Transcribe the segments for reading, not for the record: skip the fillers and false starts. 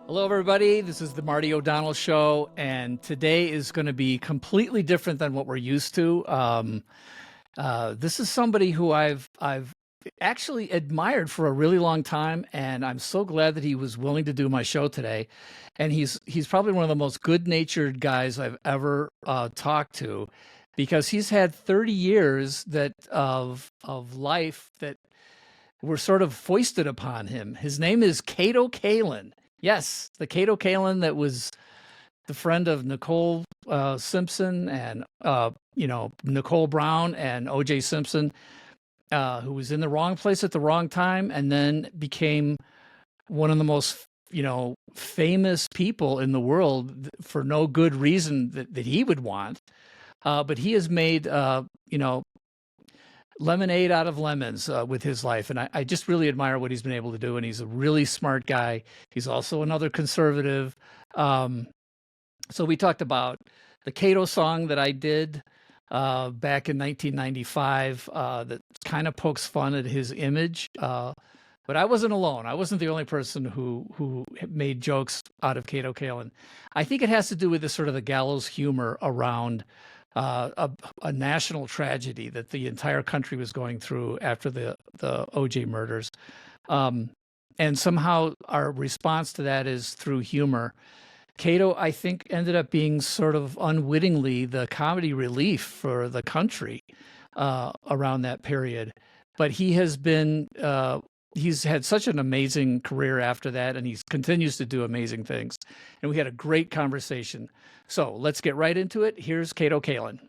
Hello, everybody. This is the Marty O'Donnell Show, and today is going to be completely different than what we're used to. This is somebody who I've actually admired for a really long time, and I'm so glad that he was willing to do my show today. And he's probably one of the most good-natured guys I've ever talked to, because he's had 30 years of life that were sort of foisted upon him. His name is Kato Kaelin. Yes, the Kato Kaelin that was the friend of Nicole Simpson and Nicole Brown and O.J. Simpson, who was in the wrong place at the wrong time, and then became one of the most famous people in the world for no good reason that he would want. But he has made lemonade out of lemons with his life. And I just really admire what he's been able to do. And he's a really smart guy. He's also another conservative. So we talked about the Cato song that I did back in 1995 that kind of pokes fun at his image. But I wasn't alone. I wasn't the only person who made jokes out of Kato Kaelin. I think it has to do with the sort of the gallows humor around a national tragedy that the entire country was going through after the OJ murders. And somehow our response to that is through humor. Cato, I think, ended up being sort of unwittingly the comedy relief for the country around that period. But he has been, he's had such an amazing career after that, and he continues to do amazing things. And we had a great conversation. So let's get right into it. Here's Kato Kaelin.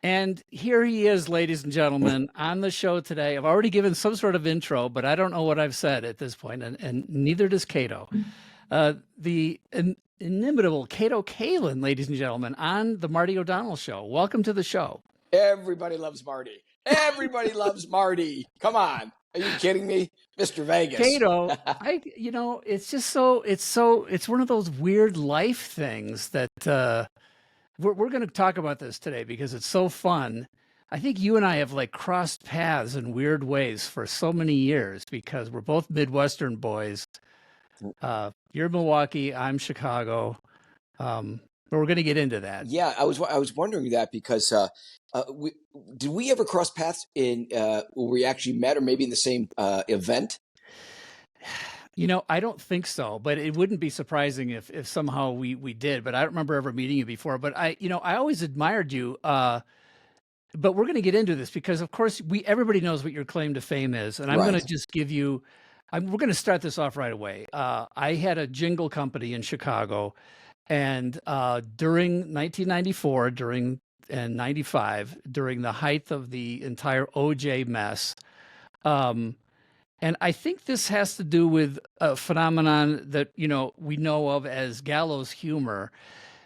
And here he is, ladies and gentlemen, on the show today. I've already given some sort of intro, but I don't know what I've said at this point, and neither does Cato. The inimitable Kato Kaelin, ladies and gentlemen, on the Marty O'Donnell Show. Welcome to the show. Everybody loves Marty. Everybody loves Marty. Come on. Are you kidding me? Mr. Vegas. Cato, it's just it's one of those weird life things that we're going to talk about this today because it's so fun. I think you and I have like crossed paths in weird ways for so many years because we're both Midwestern boys. You're Milwaukee, I'm Chicago. But we're going to get into that. Yeah, I was wondering that because did we ever cross paths in where we actually met, or maybe in the same event? I don't think so, but it wouldn't be surprising if somehow we did. But I don't remember ever meeting you before. But I always admired you. But we're going to get into this because, of course, everybody knows what your claim to fame is, and I'm going to just give you. We're going to start this off right away. I had a jingle company in Chicago, and during 1994, and 95, during the height of the entire OJ mess. And I think this has to do with a phenomenon that, we know of as gallows humor.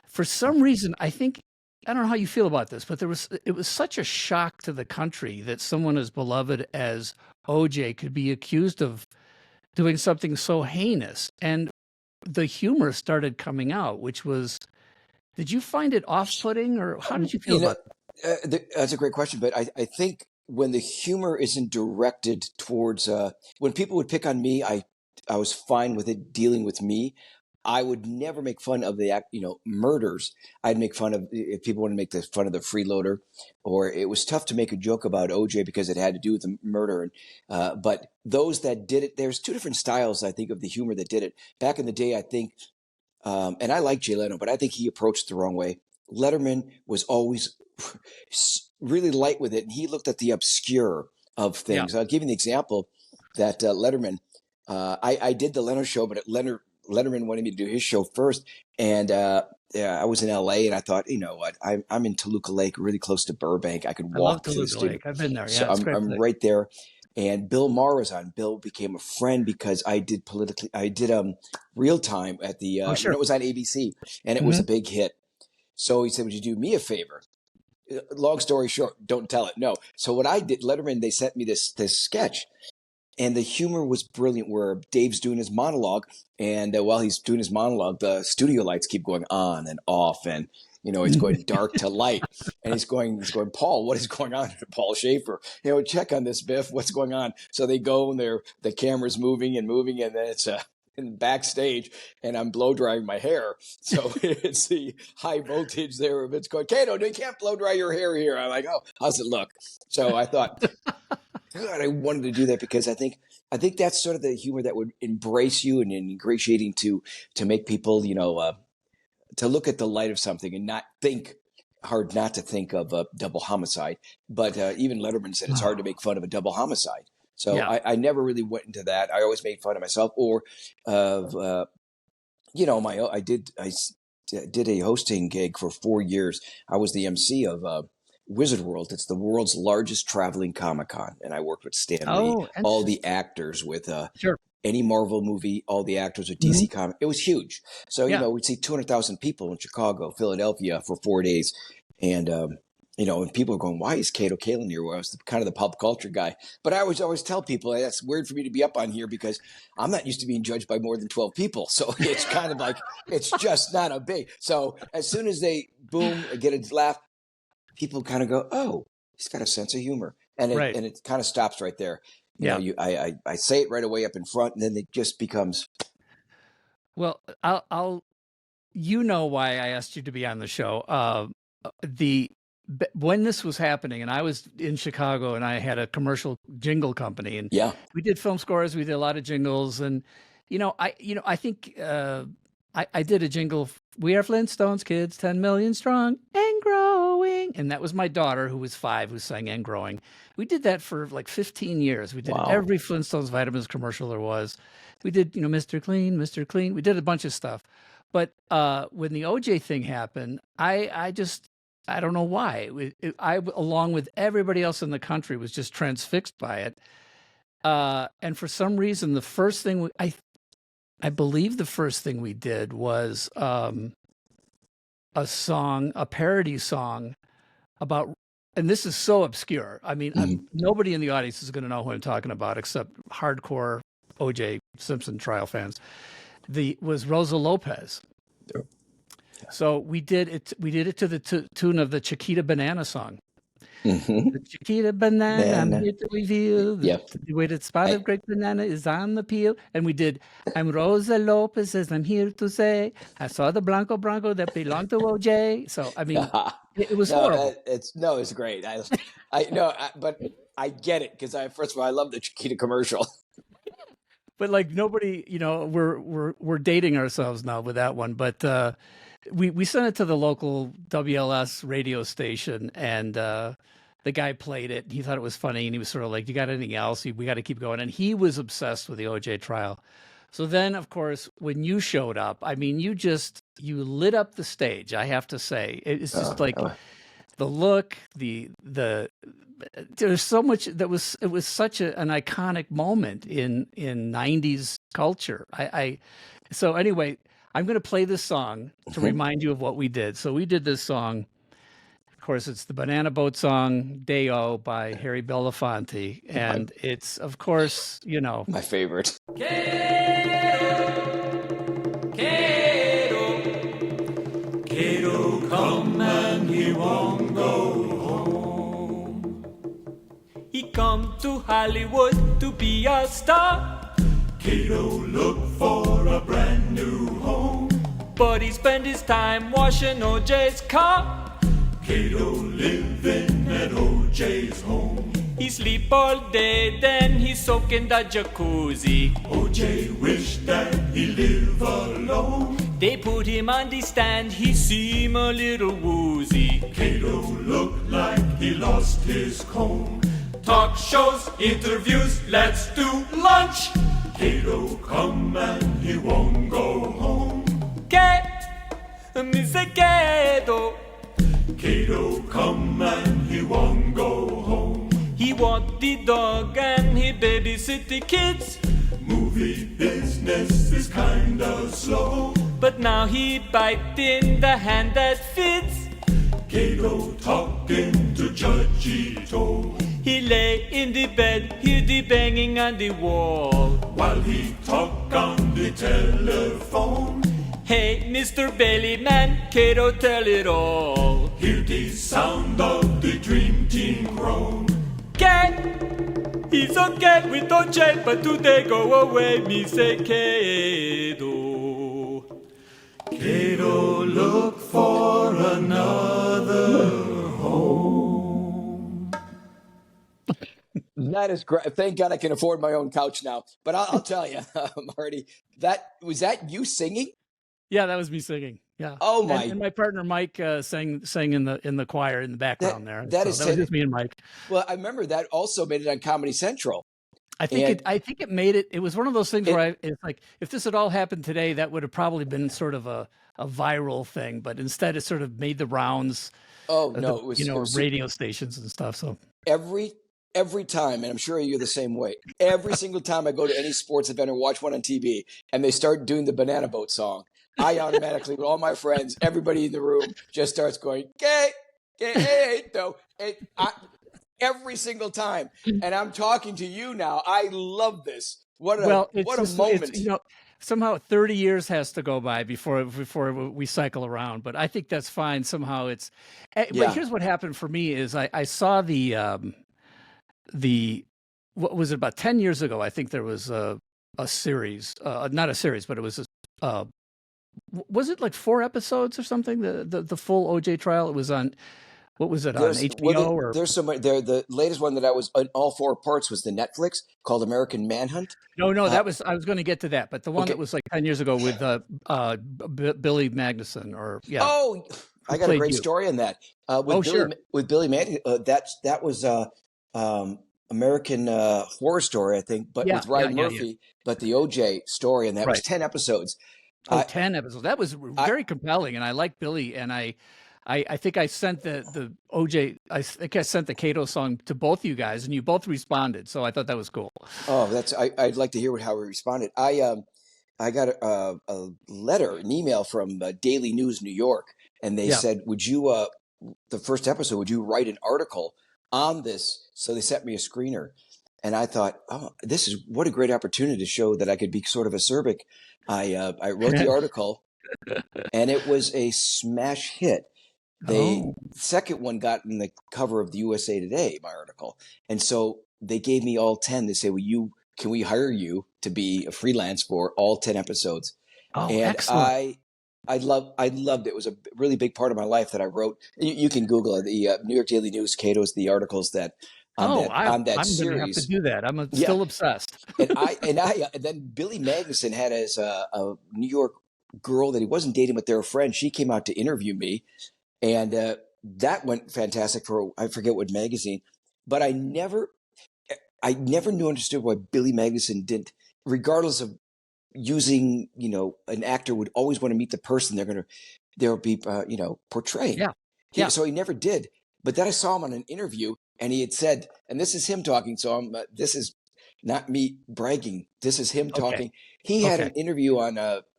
For some reason, I don't know how you feel about this, but it was such a shock to the country that someone as beloved as OJ could be accused of doing something so heinous. And the humor started coming out, which was, did you find it off-putting, or how did you feel about it? That's a great question, but I think when the humor isn't directed towards when people would pick on me, I was fine with it dealing with me. I would never make fun of the murders. I'd make fun of if people want to make fun of the freeloader, or it was tough to make a joke about OJ because it had to do with the murder. And but those that did it, there's two different styles, I think, of the humor that did it. Back in the day, I think, and I like Jay Leno, but I think he approached it the wrong way. Letterman was always really light with it, and he looked at the obscure of things. Yeah. I'll give you an example that Letterman, I did the Leno show, but Letterman wanted me to do his show first, and I was in LA, and I thought, you know what, I'm in Toluca Lake, really close to Burbank. I could walk to the studio. Lake. I've been there. Yeah, so I'm right there. And Bill Maher was on. Bill became a friend because I did real time at the when it was on ABC, and it was a big hit. So he said, "Would you do me a favor?" Long story short, don't tell it. No. So what I did, Letterman, they sent me this sketch, and the humor was brilliant. Where Dave's doing his monologue, and while he's doing his monologue, the studio lights keep going on and off, and it's going dark to light, and he's going, Paul, what is going on? Paul Schaefer, check on this, Biff. What's going on? So they go, and the camera's moving, and then it's in backstage, and I'm blow drying my hair. So it's the high voltage there of it's going, Kato, you can't blow dry your hair here. I'm like, oh, how's it look? So I thought, God, I wanted to do that because I think that's sort of the humor that would embrace you and ingratiating to make people, to look at the light of something and not think hard not to think of a double homicide. But even Letterman said it's hard to make fun of a double homicide. So yeah. I never really went into that. I always made fun of myself or of, I did a hosting gig for 4 years. I was the MC of Wizard World. It's the world's largest traveling Comic-Con. And I worked with Stan Lee, all the actors with any Marvel movie, all the actors with DC Comics. It was huge. So, we'd see 200,000 people in Chicago, Philadelphia for 4 days. And, and people are going, why is Kato Kaelin here? Well, I was kind of the pop culture guy. But I always tell people, hey, that's weird for me to be up on here because I'm not used to being judged by more than 12 people. So it's kind of like, it's just not a big. So as soon as they, boom, get a laugh, people kind of go, oh, he's got a sense of humor. And it kind of stops right there. You know, I say it right away up in front, and then it just becomes. Well, I'll why I asked you to be on the show. When this was happening, and I was in Chicago, and I had a commercial jingle company, and we did film scores, we did a lot of jingles, and I think I did a jingle. We are Flintstones kids, 10 million strong and growing, and that was my daughter who was 5 who sang and growing. We did that for like 15 years. We did every Flintstones vitamins commercial there was. We did, Mr. Clean, Mr. Clean. We did a bunch of stuff. But when the OJ thing happened, I don't know why. I, along with everybody else in the country, was just transfixed by it. And for some reason, the first thing I believe the first thing we did was a parody song about, and this is so obscure. I mean, nobody in the audience is going to know who I'm talking about except hardcore OJ Simpson trial fans. Was Rosa Lopez. Yep. So we did it to the tune of the Chiquita Banana song. The Chiquita Banana, I'm here to reveal the way that spot of great banana is on the peel. And we did, I'm Rosa Lopez, as I'm here to say, I saw the Bronco that belonged to OJ. So, I mean, it was horrible. It's great. But I get it because first of all, I love the Chiquita commercial. But like nobody, we're dating ourselves now with that one. But we sent it to the local WLS radio station, and the guy played it. He thought it was funny, and he was sort of like, "You got anything else? We got to keep going." And he was obsessed with the OJ trial. So then, of course, when you showed up, I mean, you lit up the stage. I have to say, it's just like the look, there's so much it was such an iconic moment in 90s culture. So anyway, I'm going to play this song to remind you of what we did. So we did this song. Of course, it's the Banana Boat song, Day-O by Harry Belafonte. And it's, of course, my favorite. Kato, come and he won't go home. He come to Hollywood to be a star. Kato look for a brand new home, but he spent his time washing OJ's car. Kato living at OJ's home. He sleep all day, then he soak in the jacuzzi. OJ wish that he live alone. They put him on the stand, he seem a little woozy. Kato look like he lost his comb. Talk shows, interviews, let's do lunch. Kato come and he won't go home. Mr. Kato. Kato come and he won't go home. He walk the dog and he babysit the kids. Movie business is kinda slow, but now he bite in the hand that fits. Kato talking to Judge Ito. He lay in the bed, hear the banging on the wall, while he talk on the telephone. Hey, Mr. Bailey man, Kato tell it all. Hear the sound of the dream team groan. He It's okay, we don't change, but today go away, me say Kato. Kato, look for another home. That is great. Thank God I can afford my own couch now. But I'll tell you, Marty, was that you singing? Yeah, that was me singing. Yeah. Oh my! And my partner Mike sang in the choir in the background there. That was just me and Mike. Well, I remember that also made it on Comedy Central. I think it made it. It was one of those things where it's like, if this had all happened today, that would have probably been sort of a viral thing. But instead, it sort of made the rounds. Oh no, it was radio stations and stuff. So every time, and I'm sure you're the same way. Every single time I go to any sports event or watch one on TV, and they start doing the Banana Boat song, I automatically, with all my friends, everybody in the room, just starts going, Kato. Every single time. And I'm talking to you now. I love this. What a moment. Somehow 30 years has to go by before we cycle around. But I think that's fine. Somehow it's. But here's what happened for me is I saw the what was it, about 10 years ago? I think there was a series, not a series, but it was was it like 4 episodes or something? The full OJ trial. It was on. What was it on HBO? There's so many. The latest one that I was on all 4 parts was the Netflix called American Manhunt. No, I was going to get to that, but the one that was like 10 years ago with Billy Magnuson, Oh, I got a great story on that. With Billy Magnuson, that was American Horror Story, I think, but with Ryan Murphy. But the OJ story, and that was 10 episodes. 10 episodes. That was very compelling, and I like Billy, and I think I sent the OJ. I think I sent the Kato song to both you guys, and you both responded. So I thought that was cool. Oh, I'd like to hear how we responded. I got a letter, an email from Daily News New York, and they said, "Would you the first episode? Would you write an article on this?" So they sent me a screener, and I thought, "Oh, what a great opportunity to show that I could be sort of acerbic." I wrote the article, and it was a smash hit. The second one got in the cover of the USA Today, my article. And so they gave me all 10. They say, can we hire you to be a freelance for all 10 episodes? Oh, and excellent. I loved it. It was a really big part of my life that I wrote. You can Google it. The New York Daily News, Kato's, the articles that on that series. I'm going to have to do that. I'm still obsessed. and then Billy Magnuson had as a New York girl that he wasn't dating, but they were friends. She came out to interview me. And that went fantastic for, I forget what magazine, but I never understood why Billy Magnuson didn't, regardless of using, an actor would always want to meet the person they'll be, portraying. Yeah. So he never did. But then I saw him on an interview, and he had said, and this is him talking. So this is not me bragging. This is him talking. He had an interview on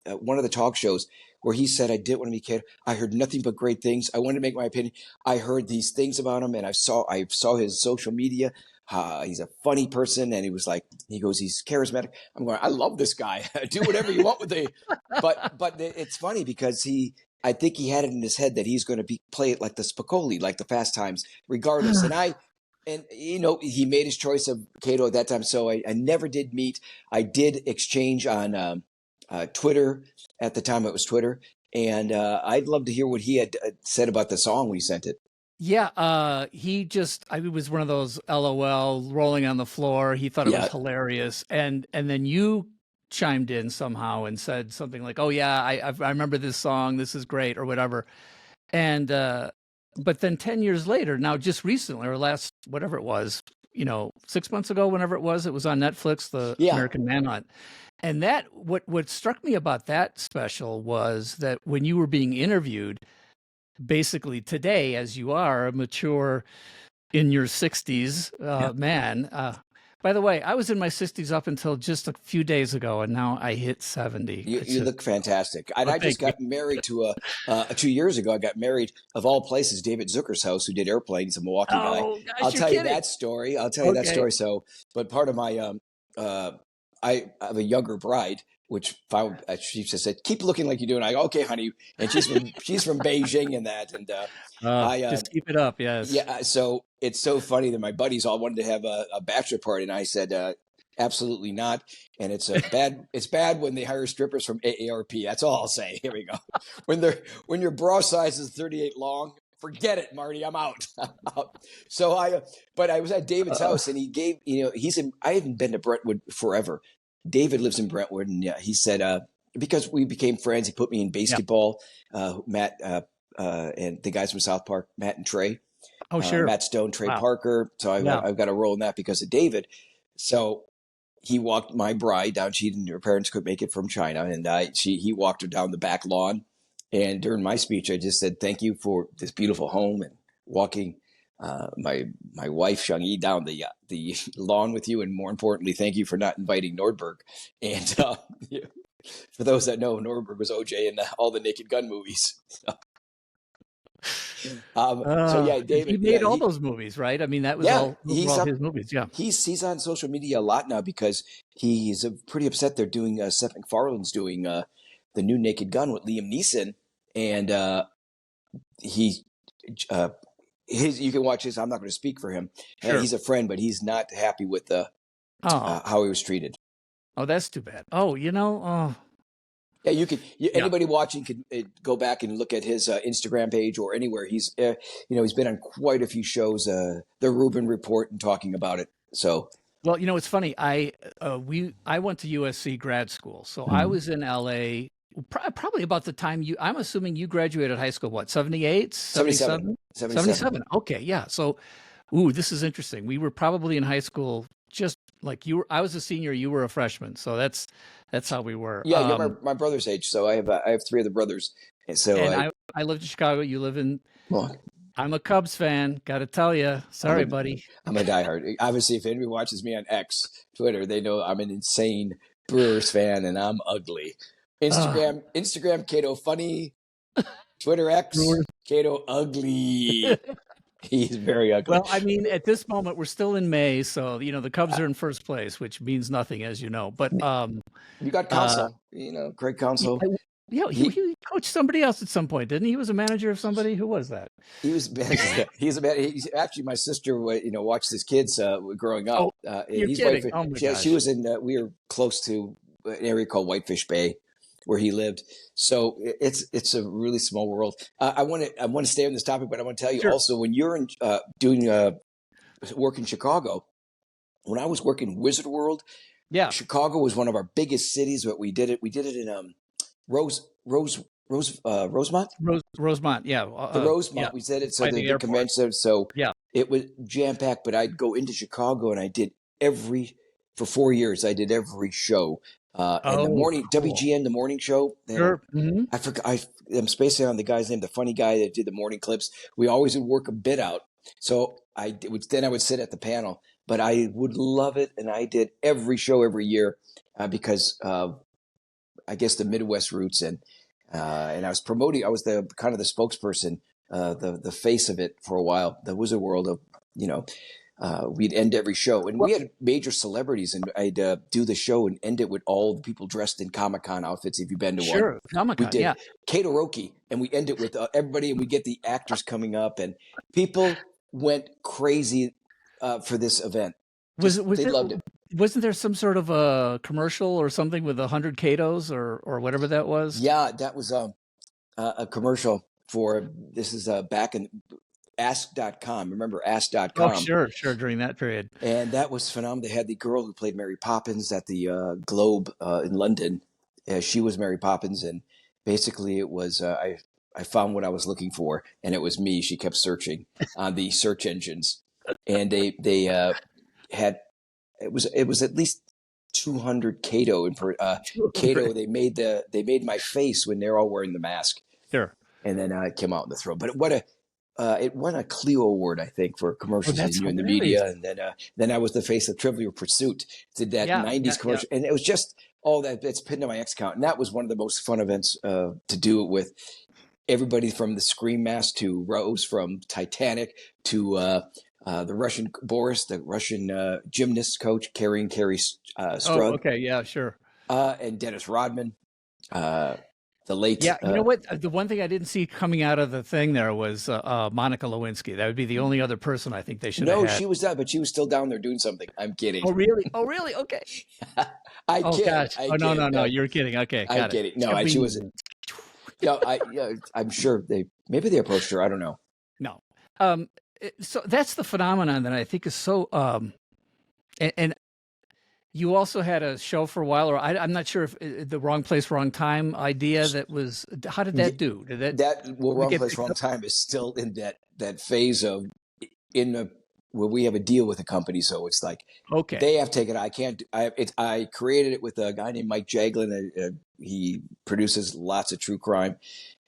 one of the talk shows where he said, "I didn't want to meet Kato. I heard nothing but great things. I wanted to make my opinion. I heard these things about him, and I saw his social media. He's a funny person." And he goes, "He's charismatic." I'm going, "I love this guy. Do whatever you want with it." But it's funny because I think he had it in his head that he's going to play it like the Spicoli, like the Fast Times, regardless. And he made his choice of Kato at that time. So I never did meet. I did exchange on Twitter. At the time, it was Twitter. And I'd love to hear what he had said about the song when he sent it. Yeah, it was one of those LOL rolling on the floor. He thought it was hilarious. And then you chimed in somehow and said something like, "Oh yeah, I remember this song. This is great," or whatever. And but then 10 years later, now just recently, or last, whatever it was, 6 months ago, whenever it was on Netflix, the American Manhunt. And that, what struck me about that special was that when you were being interviewed, basically today, as you are a mature, in your 60s man. By the way, I was in my 60s up until just a few days ago, and now I hit 70. You look fantastic. And I just got married to 2 years ago. I got married, of all places, David Zucker's house, who did Airplanes, a Milwaukee guy. Gosh, I'll tell you that story. So, but part of my, I have a younger bride, which she just said, "Keep looking like you do." And I go, "Okay, honey." And she's from Beijing and that. And just keep it up. Yes. Yeah. So it's so funny that my buddies all wanted to have a bachelor party, and I said, absolutely not. And it's bad when they hire strippers from AARP. That's all I'll say. Here we go. When your bra size is 38 long, forget it, Marty. I'm out. But I was at David's house, and he gave, I haven't been to Brentwood forever. David lives in Brentwood, and he said, because we became friends, he put me in basketball. Matt and the guys from South Park, Matt and Trey. Oh, sure. Matt Stone, Trey Wow. Parker. So I've got a role in that because of David. So he walked my bride down. Her parents couldn't make it from China, and he walked her down the back lawn. And during my speech, I just said, "Thank you for this beautiful home and walking my wife Shang-Yi down the lawn with you, and more importantly, thank you for not inviting Nordberg." And for those that know, Nordberg was OJ in all the Naked Gun movies. So yeah, David. He made all those movies, right? I mean, that was all his movies. Yeah, he's on social media a lot now because he's pretty upset. They're doing Seth MacFarlane's doing the new Naked Gun with Liam Neeson, and you can watch his. I'm not going to speak for him. Sure. He's a friend, but he's not happy with how he was treated. Oh, that's too bad. Oh, Yeah, you could. Anybody watching could go back and look at his Instagram page or anywhere. He's, he's been on quite a few shows, the Rubin Report, and talking about it. So, well, it's funny. I went to USC grad school, so I was in LA probably about the time I'm assuming you graduated high school. What, 78, 77? 77. Okay, yeah. So, this is interesting. We were probably in high school just like you were. I was a senior, you were a freshman. So that's how we were. Yeah, you're my brother's age. So I have three other brothers. And so I lived in Chicago. You live in. Well, I'm a Cubs fan. Got to tell you. Sorry, buddy. I'm a diehard. Obviously, if anybody watches me on X, Twitter, they know I'm an insane Brewers fan, and I'm ugly. Instagram, Kato funny. Twitter X, Kato ugly. He's very ugly. Well, I mean, at this moment, we're still in May, so the Cubs are in first place, which means nothing, as you know. But you got Counsell, Greg Counsell. He coached somebody else at some point, didn't he? He was a manager of somebody. Who was that? He was. He's actually my sister. Watched his kids growing up. Oh, you're kidding. Oh my gosh. She was in. We were close to an area called Whitefish Bay, where he lived. So it's a really small world. I want to stay on this topic, but I want to tell you also, when you're doing work in Chicago, when I was working Wizard World, Chicago was one of our biggest cities. But we did it in Rosemont. Rosemont, yeah. The Rosemont. Yeah. We said it so the convention. So it was jam packed. But I'd go into Chicago, and I did for 4 years. I did every show. And the morning WGN, the morning show. Sure. Mm-hmm. I forgot. I'm spacing on the guy's name, the funny guy that did the morning clips. We always would work a bit out. So I would sit at the panel, but I would love it. And I did every show every year because I guess the Midwest roots and I was promoting. I was the kind of the spokesperson, the face of it for a while. The Wizard World of we'd end every show, and we had major celebrities, and I'd do the show and end it with all the people dressed in Comic-Con outfits. If you've been to one, sure, Comic-Con, we did Kato Roki, and we end it with everybody, and we get the actors coming up, and people went crazy for this event. They loved it. Wasn't there some sort of a commercial or something with 100 Katos or whatever that was? Yeah, that was a commercial for this is back in Ask.com. Remember Ask.com? Oh, sure. During that period. And that was phenomenal. They had the girl who played Mary Poppins at the Globe in London. She was Mary Poppins. And basically it was, I found what I was looking for, and it was me. She kept searching on the search engines. And they had, it was at least 200 Kato. Kato, they made my face when they're all wearing the mask. Sure. And then it came out in the throw. But it won a Clio Award, I think, for commercials in the media. And then I was the face of Trivial Pursuit, did that 90s commercial. And it was just all that's pinned to my X account. And that was one of the most fun events to do it with. Everybody from the Scream Mask to Rose from Titanic to the Russian gymnast coach carrying Carrie Strug. Oh, okay, yeah, sure. And Dennis Rodman, the late. Yeah, you know what? The one thing I didn't see coming out of the thing there was Monica Lewinsky. That would be the only other person I think they should have No, had. she was not, but she was still down there doing something. I'm kidding. Oh, really? Oh, really? Okay. Oh Gosh. I Oh, no, kid. no, no. You're kidding. Okay, I'm got it. kidding. No, she wasn't. No, I'm sure maybe they approached her. I don't know. No. So that's the phenomenon that I think is so. And you also had a show for a while, or I'm not sure if the Wrong Place, Wrong Time idea that was. How did that do? Did Wrong Place, Wrong Time is still in that phase of where we have a deal with a company, so it's like they have taken. I can't. I created it with a guy named Mike Jaglin. He produces lots of true crime,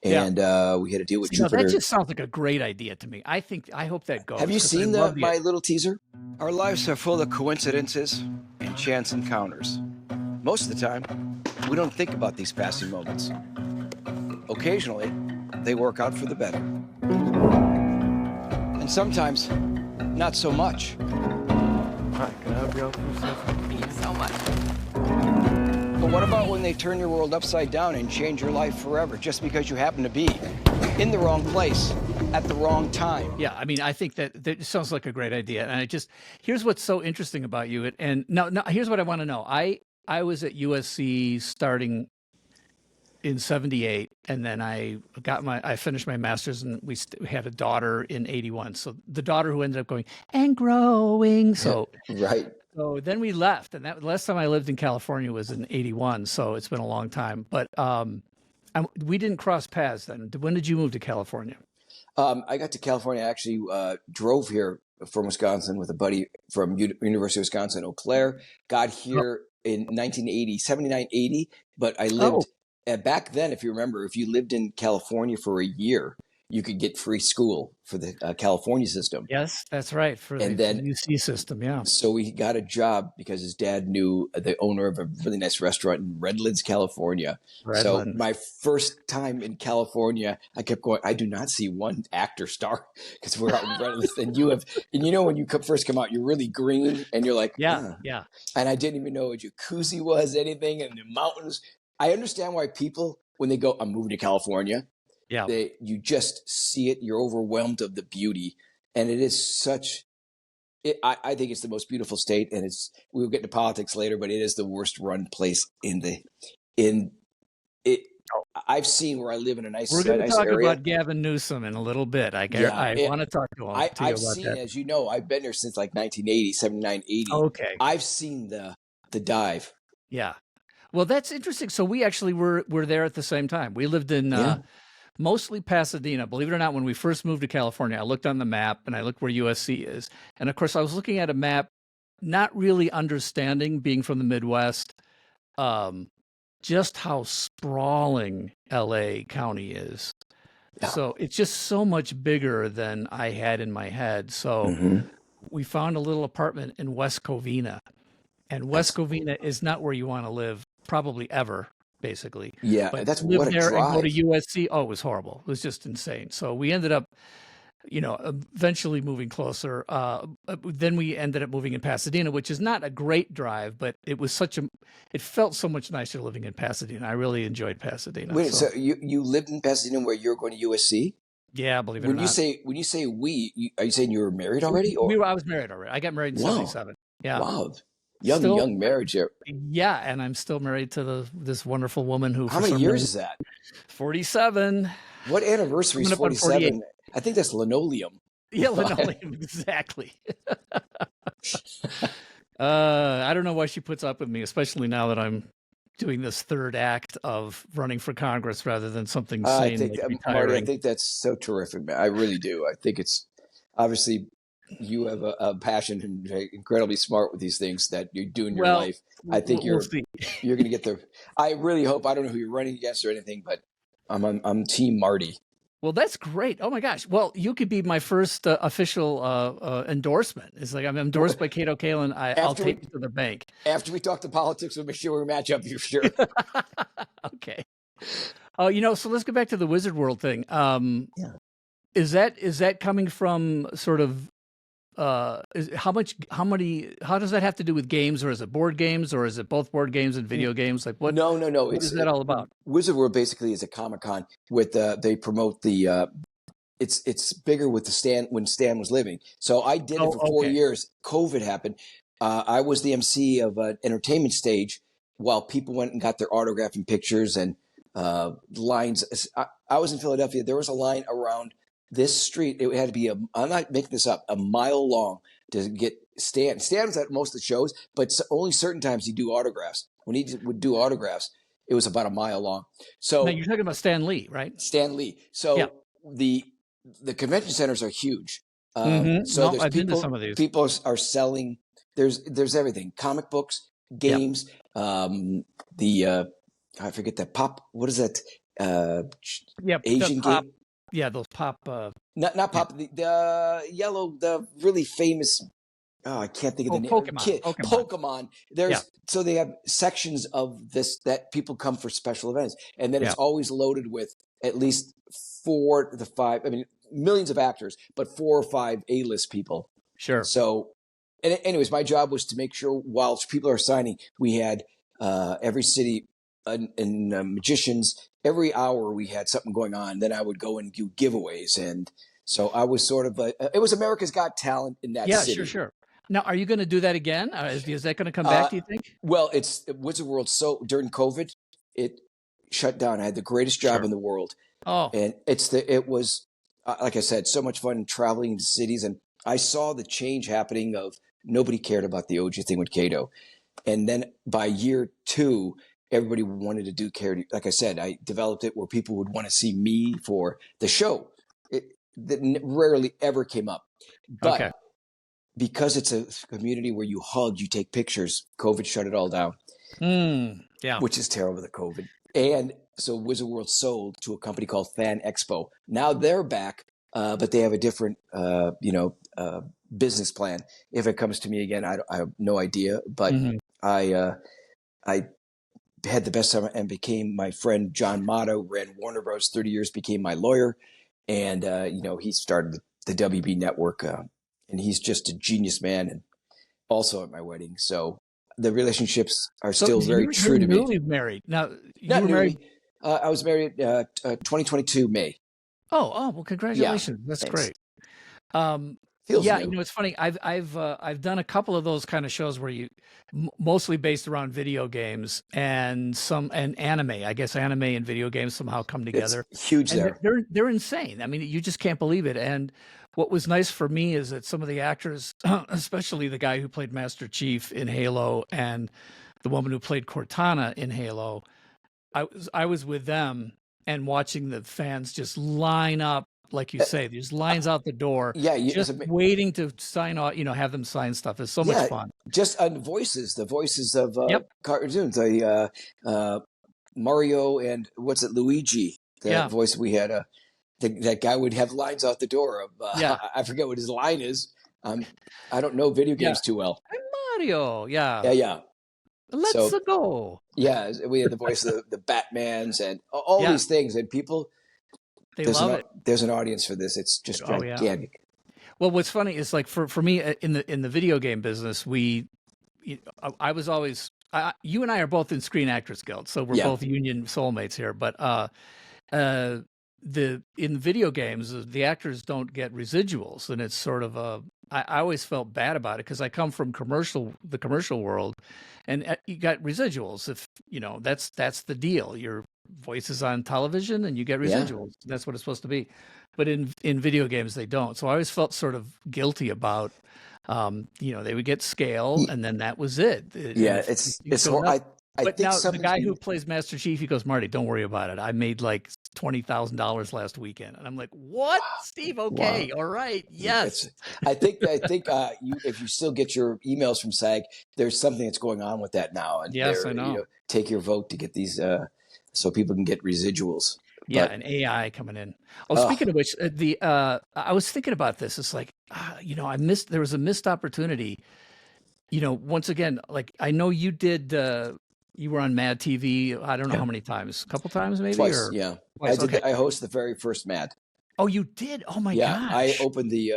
and we had a deal with Jupiter. That just sounds like a great idea to me. I hope that goes. Have you seen my little teaser? Our lives are full of coincidences and chance encounters. Most of the time, we don't think about these passing moments. Occasionally, they work out for the better. And sometimes, not so much. Hi, can I help you out for a second? Thank you so much. But what about when they turn your world upside down and change your life forever just because you happen to be in the wrong place at the wrong time? Yeah, I mean, I think that sounds like a great idea. And here's what's so interesting about you. And now here's what I want to know. I was at USC starting in 78, and then I finished my master's, and we had a daughter in 81. So the daughter who ended up going and growing. So right. So then we left, and that last time I lived in California was in 81. So it's been a long time, but we didn't cross paths then. When did you move to California? I got to California. I actually drove here from Wisconsin with a buddy from University of Wisconsin, Eau Claire. Got here in 1980, 79, 80. But I lived back then, if you remember, if you lived in California for a year, you could get free school for the California system. Yes, that's right. For the UC system, yeah. So we got a job because his dad knew the owner of a really nice restaurant in Redlands, California. So my first time in California, I kept going, I do not see one actor star because we're out in Redlands. And when you first come out, you're really green and you're like, yeah. And I didn't even know a jacuzzi was anything, and the mountains. I understand why people, when they go, I'm moving to California, you just see it. You're overwhelmed of the beauty, and it is such. I think it's the most beautiful state, and we'll get into politics later, but it is the worst run place in it. I've seen where I live in a nice. We're going to nice talk area. about Gavin Newsom in a little bit. I want to talk to him. I've seen, as you know, I've been there since like 1980, 79, 80. Okay, I've seen the dive. Yeah, well, that's interesting. So we actually were there at the same time. We lived in. Mostly Pasadena. Believe it or not, when we first moved to California, I looked on the map and I looked where USC is. And of course, I was looking at a map, not really understanding, being from the Midwest, just how sprawling LA County is. Yeah. So it's just so much bigger than I had in my head. So we found a little apartment in West Covina. And West Covina is not where you want to live, probably ever. Basically, but that's what a drive. And go to USC. Oh, it was horrible. It was just insane. So we ended up, eventually moving closer. Then we ended up moving in Pasadena, which is not a great drive, but it was it felt so much nicer living in Pasadena. I really enjoyed Pasadena. Wait, so you lived in Pasadena where you're going to USC? Yeah, believe it or not. When you say we, are you saying you were married already? Or? I was married already. I got married in 77. Yeah. Wow. Young marriage here. Yeah, and I'm still married to this wonderful woman who. How many years is that? 47. What anniversary is 47? I think that's linoleum. Yeah, linoleum, exactly. I don't know why she puts up with me, especially now that I'm doing this third act of running for Congress rather than something sane like retiring. Marty, I think that's so terrific, man. I really do. I think it's obviously. You have a passion and incredibly smart with these things that you do in your life. I think you're going to get there. I really hope. I don't know who you're running against or anything, but I'm Team Marty. Well, that's great. Oh my gosh. Well, you could be my first official endorsement. It's like I'm endorsed by Kato Kaelin. I'll take you to the bank. After we talk to politics, we'll make sure we match up. You're sure. Okay. So let's go back to the Wizard World thing. Is that coming from sort of how does that have to do with games, or is it board games, or is it both board games and video games? Like what? No. What is that all about? Wizard World basically is a Comic-Con with they promote the it's bigger with when Stan was living. So I did it for 4 years. COVID happened. I was the MC of an entertainment stage while people went and got their autograph and pictures and lines. I was in Philadelphia. There was a line around this street. It had to be I'm not making this up, a mile long to get Stan. Stan was at most of the shows, but only certain times he'd do autographs. When he would do autographs, it was about a mile long. So now you're talking about Stan Lee, right? Stan Lee. So the convention centers are huge. So there's I've been to some of these. People are selling. There's everything: comic books, games. I forget that pop. What is that? Asian game. Yeah, those pop. Not pop. The yellow. The really famous. Oh, I can't think of the name. Pokemon. So they have sections of this that people come for special events, and then it's always loaded with at least 4 to 5. I mean, millions of actors, but 4 or 5 A-list people. Sure. So, anyways, my job was to make sure while people are signing, we had every city and magicians. Every hour we had something going on. Then I would go and do giveaways, and so I was sort of it was America's Got Talent in that city. Yeah, sure. Now, are you going to do that again? Is that going to come back, do you think? Well, it's Wizard World. So during COVID, it shut down. I had the greatest job in the world. Oh, and it was, like I said, so much fun traveling to cities. And I saw the change happening of nobody cared about the OG thing with Cato. And then by year 2, everybody wanted to do charity. Like I said, I developed it where people would want to see me for the show. That rarely ever came up. But because it's a community where you hug, you take pictures, COVID shut it all down. Which is terrible, the COVID. And so Wizard World sold to a company called Fan Expo. Now they're back, but they have a different, business plan. If it comes to me again, I have no idea. But I had the best time and became my friend John Motto, ran Warner Bros. 30 years, became my lawyer. And, he started the WB network, and he's just a genius man and also at my wedding. So the relationships are still very true to me. You're newly married. Now, Not married. I was married 2022 May. Oh, well, congratulations. That's great. Feels new. It's funny. I've done a couple of those kind of shows where you mostly based around video games and anime. I guess anime and video games somehow come together. It's huge and they're insane. I mean, you just can't believe it. And what was nice for me is that some of the actors, especially the guy who played Master Chief in Halo and the woman who played Cortana in Halo, I was with them and watching the fans just line up, like you say, there's lines out the door, just waiting to sign off, have them sign stuff. It's so much fun. Just the voices of cartoons, Mario and Luigi, the voice we had, that guy would have lines out the door of, I forget what his line is. I don't know video games too well. Hey, Mario. Yeah. Let's go. Yeah. We had the voice of the Batmans and all these things, and people, they love it. There's an audience for this. It's just gigantic. Well, what's funny is like for me in the video game business, I was always, you and I are both in Screen Actors Guild, so we're both union soulmates here. But in video games, the actors don't get residuals, and it's sort of I always felt bad about it because I come from the commercial world, and you got residuals. If that's the deal. Your voice is on television, and you get residuals. That's what it's supposed to be. But in video games, they don't. So I always felt sort of guilty about, they would get scale, and then that was it. It's But now the guy who plays Master Chief, he goes, Marty, don't worry about it. I made like $20,000 last weekend, and I'm like, what, Steve? Okay, all right, yes. I think if you still get your emails from SAG, there's something that's going on with that now. And yes, I know. Take your vote to get these, so people can get residuals. Yeah, and AI coming in. Oh, speaking of which, I was thinking about this. It's like, there was a missed opportunity. Once again, like I know you did. You were on Mad TV. I don't know how many times. A couple times, maybe. Twice. Twice. I hosted the very first Mad. Oh, you did? Oh my Yeah, I gosh. opened the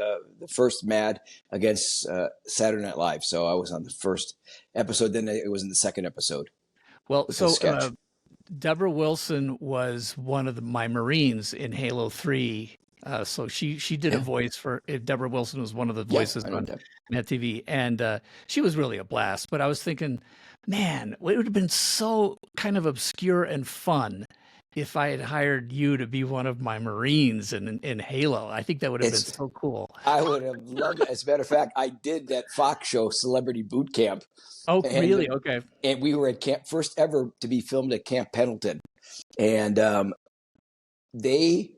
first Mad against Saturday Night Live, so I was on the first episode. Then it was in the second episode Well, with a so sketch. Deborah Wilson was one of my Marines in Halo 3. So she did a Yeah, voice for Deborah Wilson was one of the yeah, voices I know on that. Net TV, and she was really a blast. But I was thinking, man, it would have been so kind of obscure and fun if I had hired you to be one of my Marines in Halo. I think that would have been It's so cool. I would have loved it. As a matter of fact, I did that Fox show, Celebrity Boot Camp, Oh, really? and Okay. and we were at camp first ever to be filmed at Camp Pendleton, and they.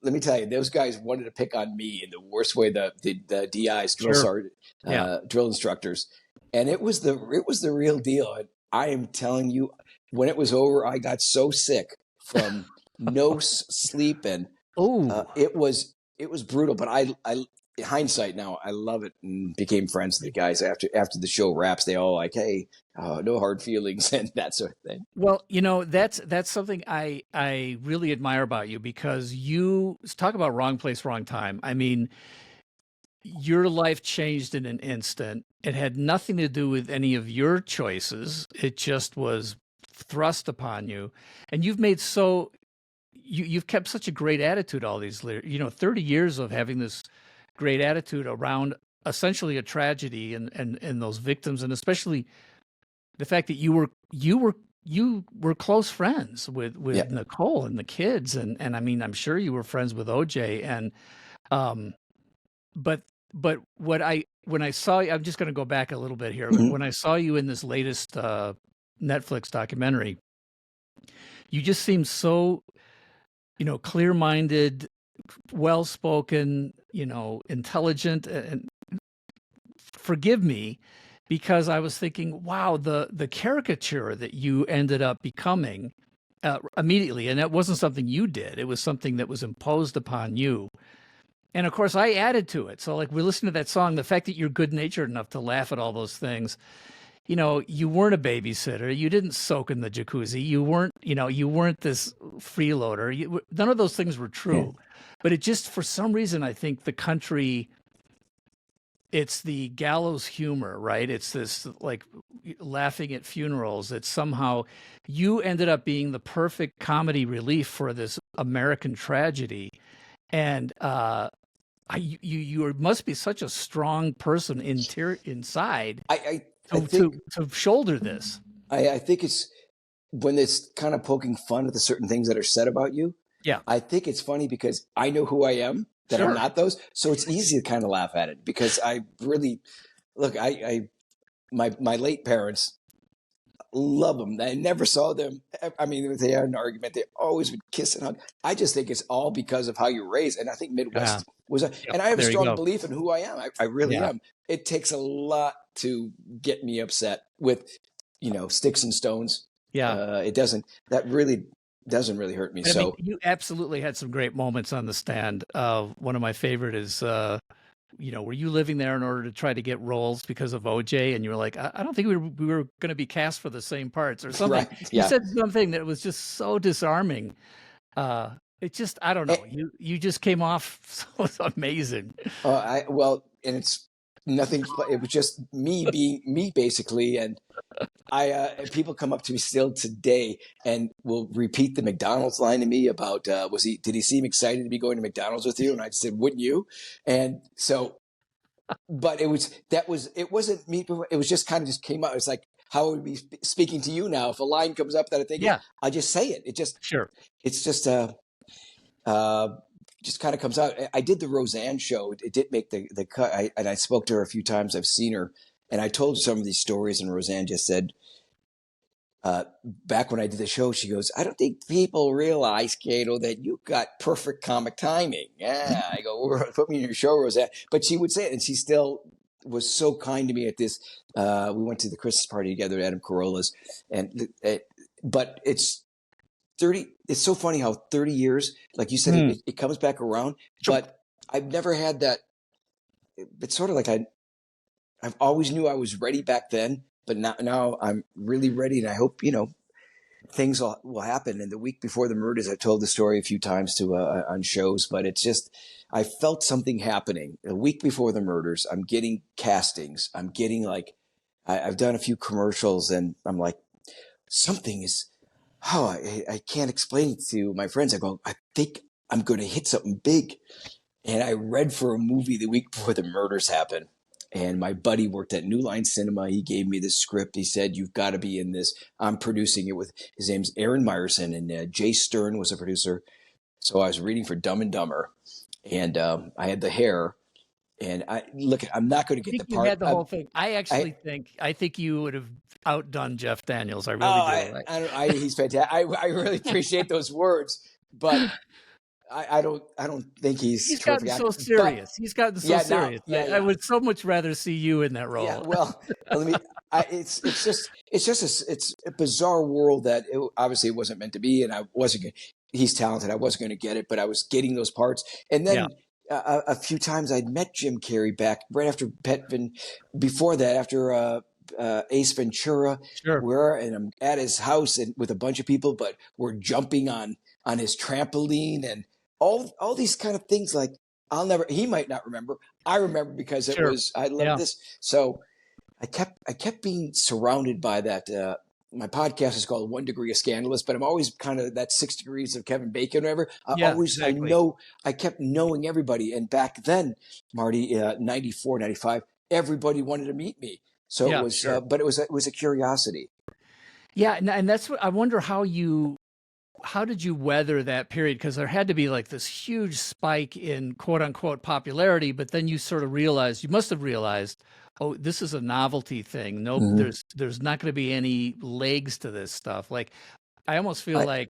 Let me tell you, those guys wanted to pick on me in the worst way. The DIs, Sure. Yeah. drill instructors, and it was the real deal. And I am telling you, when it was over, I got so sick from no sleep, and Oh, it was brutal. But I hindsight now, I love it, and became friends with the guys after the show wraps. They all like, hey, no hard feelings and that sort of thing. well, that's something I really admire about you because you talk about wrong place, wrong time. I mean, your life changed in an instant. It had nothing to do with any of your choices. It just was thrust upon you, and you've kept such a great attitude all these 30 years of having this great attitude around essentially a tragedy and those victims, and especially the fact that you were close friends Yeah, with Nicole and the kids, and I mean, I'm sure you were friends with OJ, and um but when I saw you, I'm just going to go back a little bit here, but mhm. when I saw you in this latest Netflix documentary, you just seemed so, clear-minded, well-spoken, intelligent, and forgive me because I was thinking, wow, the caricature that you ended up becoming immediately, and that wasn't something you did. It was something that was imposed upon you. And of course, I added to it. So, like, we listened to that song. The fact that you're good natured enough to laugh at all those things, you weren't a babysitter. You didn't soak in the jacuzzi. You weren't this freeloader. None of those things were Yeah. true. But it just, for some reason, I think the country, it's the gallows humor, right? It's this like laughing at funerals. It's somehow you ended up being the perfect comedy relief for this American tragedy. And you must be such a strong person inside I, I I to think shoulder this. I think it's when it's kind of poking fun at the certain things that are said about you. Yeah, I think it's funny because I know who I am, that I'm sure. not those. So it's easy to kind of laugh at it because I really look, my late parents love them. I never saw them. I mean, if they had an argument, they always would kiss and hug. I just think it's all because of how you're raised. And I think Yeah. Midwest was Yep. and I have a There you strong go. belief in who I am. I really Yeah. am. It takes a lot to get me upset with, sticks and stones. Yeah. It doesn't, that really doesn't really hurt me. I mean, So you absolutely had some great moments on the stand. One of my favorite is, were you living there in order to try to get roles because of OJ? And you were like, I don't think we were going to be cast for the same parts or something. right. You Yeah. said something that was just so disarming. It just, I don't know. And, You just came off so amazing. and it's nothing. It was just me being me basically. And people come up to me still today and will repeat the McDonald's line to me about, did he seem excited to be going to McDonald's with you? And I said, wouldn't you? And so, but it wasn't me. It was just kind of just came out. It's like how I would be speaking to you now. If a line comes up that I think, Yeah, I just say it. sure. It's uh, just kind of comes out. I did the Roseanne show. It did make the cut. And I spoke to her a few times. I've seen her and I told some of these stories and Roseanne just said, back when I did the show, she goes, I don't think people realize, Cato, that you got perfect comic timing. Yeah. I go, put me in your show, Roseanne. But she would say it, and she still was so kind to me at this. We went to the Christmas party together at Adam Carolla's. But it's 30. It's so funny how 30 years, like you said, Hmm. it comes back around. Sure. But I've never had that. It's sort of like I've always knew I was ready back then. But now I'm really ready, and I hope things will happen. And the week before the murders, I told the story a few times to on shows, but it's just, I felt something happening. A week before the murders, I'm getting castings. I'm getting like, I've done a few commercials, and I'm like, something is, I can't explain it to my friends. I go, I think I'm going to hit something big. And I read for a movie the week before the murders happened. And my buddy worked at New Line Cinema. He gave me the script. He said, you've got to be in this. I'm producing it with, his name's Aaron Meyerson, and Jay Stern was a producer. So I was reading for Dumb and Dumber, and I had the hair. And I'm not going to get the part. You had the whole thing. I think you would have outdone Jeff Daniels. I really do. He's fantastic. I really appreciate those words, but I don't think he's gotten so serious. He's gotten so serious. I would so much rather see you in that role. Yeah, well, it's a bizarre world that obviously it wasn't meant to be, and he's talented. I wasn't going to get it, but I was getting those parts. And then a few times I'd met Jim Carrey back right after before that, after Ace Ventura, and I'm at his house and with a bunch of people, but we're jumping on his trampoline and all these kind of things. Like he might not remember. I remember because I love this. So I kept being surrounded by that. My podcast is called 1 Degree of Scandalous, but I'm always kind of that 6 degrees of Kevin Bacon, or whatever. I kept knowing everybody. And back then, Marty, 94, 95, everybody wanted to meet me. So it was, but it was a curiosity. Yeah. And that's what I wonder, how did you weather that period? Because there had to be like this huge spike in quote unquote popularity, but then you must have realized, oh, this is a novelty thing. Nope, there's not going to be any legs to this stuff. Like, I almost feel like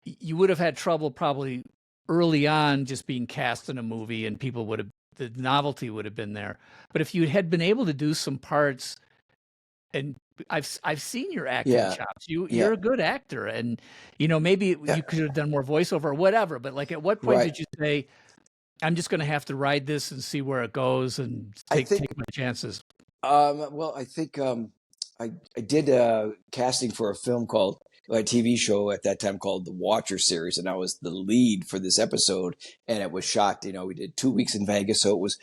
you would have had trouble probably early on just being cast in a movie, and the novelty would have been there. But if you had been able to do some parts, and I've seen your acting chops. You're a good actor, and maybe you could have done more voiceover or whatever. But like, at what point did you say, I'm just going to have to ride this and see where it goes and take my chances? Well, I think I did casting for a TV show at that time called The Watcher Series, and I was the lead for this episode, and it was shot. We did 2 weeks in Vegas, so it was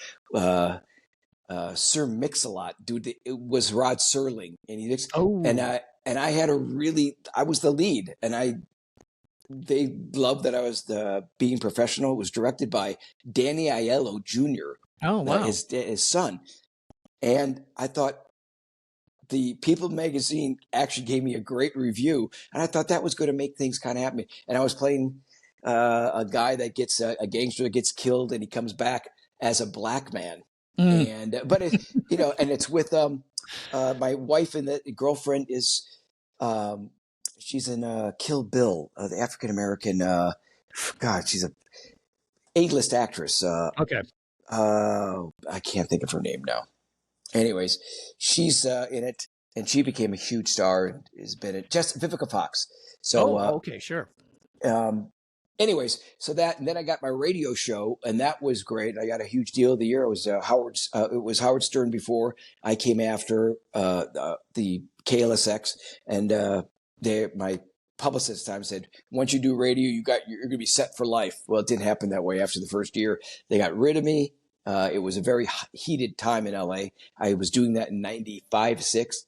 Sir Mix-a-Lot, dude. It was Rod Serling, and I had I was the lead, and they loved that I was being professional. It was directed by Danny Aiello Jr. Oh, wow. His son. And I thought the People magazine actually gave me a great review, and I thought that was going to make things kind of happen. And I was playing a guy that gets a gangster that gets killed, and he comes back as a black man. And and it's with my wife, and the girlfriend is she's in Kill Bill, the African American. She's a A-list actress. Okay. I can't think of her name now. Anyways, she's in it, and she became a huge star and has been in just Vivica Fox. So okay, sure. Anyways, and then I got my radio show, and that was great. I got a huge deal of the year. It was it was Howard Stern before I came after the KLSX, and my publicist at the time said, once you do radio, you're going to be set for life. Well, it didn't happen that way. After the first year, they got rid of me. It was a very heated time in LA. I was doing that in 95, 6,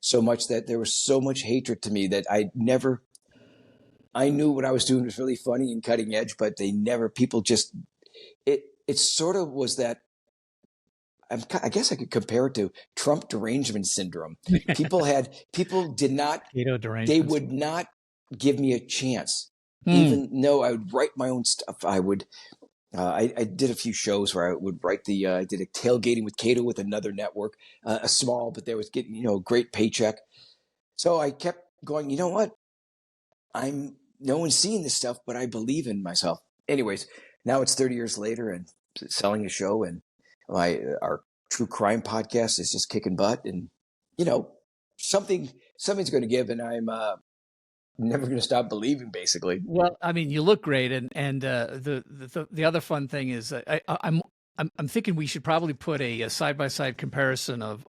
so much that there was so much hatred to me that I knew what I was doing was really funny and cutting edge, but it sort of was that. I guess I could compare it to Trump derangement syndrome. People did not, they would not give me a chance, even though I would write my own stuff. I would, I did a few shows where I would write I did a tailgating with Cato with another network, a small, but there was getting, a great paycheck. So I kept going, you know what? No one's seeing this stuff, but I believe in myself. Anyways, now it's 30 years later and selling a show, and our true crime podcast is just kicking butt, and something's going to give, and I'm never going to stop believing, basically. Well, I mean, you look great, and the other fun thing is I'm thinking we should probably put a side by side comparison of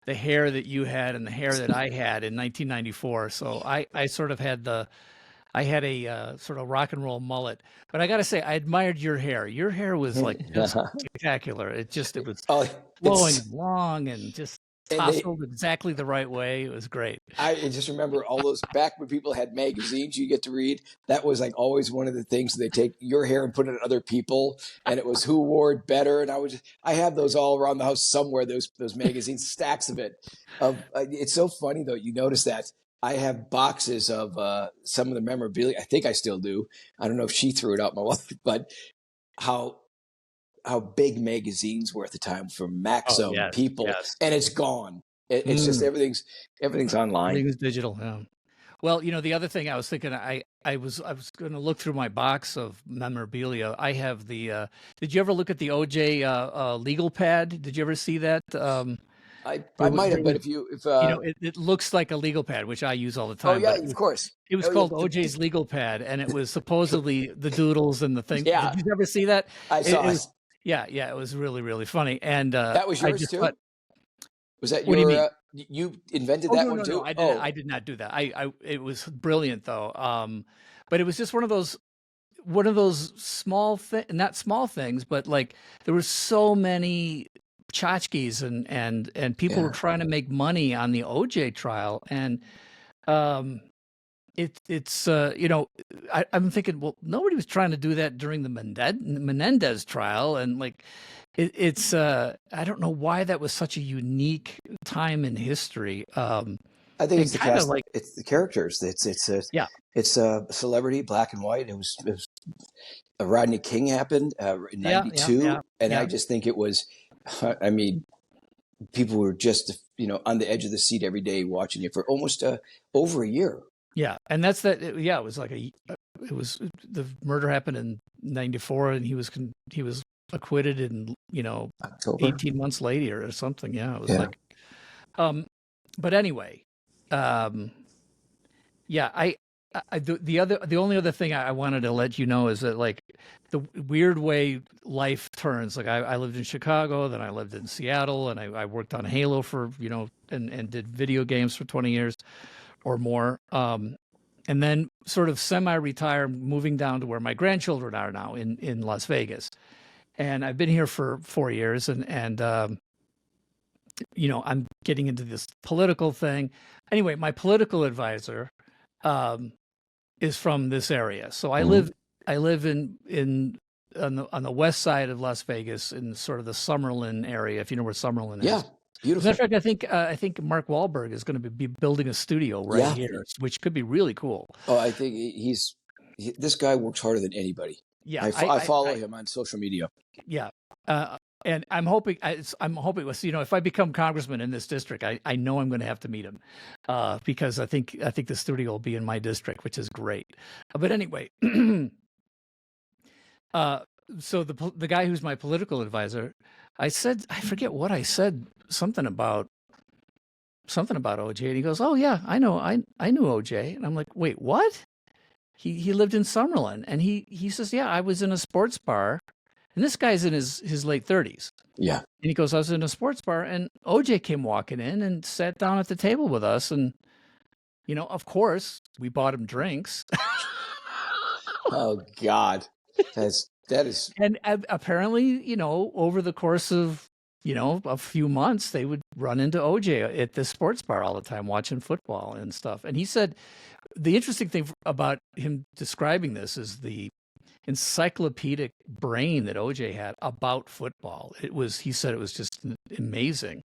the hair that you had and the hair that I had in 1994. So I sort of had I had a sort of rock and roll mullet. But I got to say, I admired your hair. Your hair was like just spectacular. It was Oh, flowing it's and long and just and they. tousled exactly the right way. It was great. I just remember all those back when people had magazines you get to read. That was like always one of the things they take your hair and put it on other people, and it was who wore it better. And I have those all around the house somewhere. Those magazines, stacks of it. It's so funny though. You notice that I have boxes of some of the memorabilia. I think I still do. I don't know if she threw it out, my wife, but how big magazines were at the time for Maxim yes, People, yes. and it's gone. It's just everything's online. Everything's digital. Yeah. Well, the other thing I was thinking, I was going to look through my box of memorabilia. I have the. Did you ever look at the OJ legal pad? Did you ever see that? I might have, but if it looks like a legal pad, which I use all the time. yeah, of course. It was called OJ's legal pad, and it was supposedly the doodles and the thing. Yeah. Did you ever see that? I saw it. Yeah, it was really, really funny. And that was yours too. Was that what do you mean? You invented that one too? No, I did not do that. It was brilliant though. But it was just one of those small not small things, but like there were so many tchotchkes and people were trying to make money on the OJ trial, and I'm thinking, well, nobody was trying to do that during the Menendez trial, and like I don't know why that was such a unique time in history. I think it's the cast, it's the characters. It's a celebrity, black and white. It was Rodney King happened in '92, and I just think it was. I mean, people were just on the edge of the seat every day watching it for almost over a year. Yeah, and that's that. It was like the murder happened in '94, and he was acquitted in October. 18 months later or something. Yeah, it was like. But anyway, the only other thing I wanted to let you know is that like the weird way life turns. Like I lived in Chicago, then I lived in Seattle, and I worked on Halo for and did video games for 20 years or more. And then sort of semi-retire, moving down to where my grandchildren are now in Las Vegas. And I've been here for 4 years, and I'm getting into this political thing. Anyway, my political advisor is from this area. So I live on the west side of Las Vegas in sort of the Summerlin area, if you know where Summerlin is. Yeah. Beautiful. As a matter of fact, I think Mark Wahlberg is going to be building a studio right here, which could be really cool. Oh, I think this guy works harder than anybody. Yeah, I follow him on social media. Yeah, and I'm hoping if I become congressman in this district, I know I'm going to have to meet him because I think the studio will be in my district, which is great. But anyway, so the guy who's my political advisor, I forget what I said, something about OJ, and he goes, "Oh yeah, I knew OJ," and I'm like, "Wait, what?" He lived in Summerlin, and he says, "Yeah, I was in a sports bar," and this guy's in his late 30s. Yeah, and he goes, "I was in a sports bar, and OJ came walking in and sat down at the table with us, and of course, we bought him drinks." Oh God, that is. And apparently, over the course of a few months, they would run into OJ at the sports bar all the time, watching football and stuff. And he said the interesting thing about him describing this is the encyclopedic brain that OJ had about football. He said it was just amazing,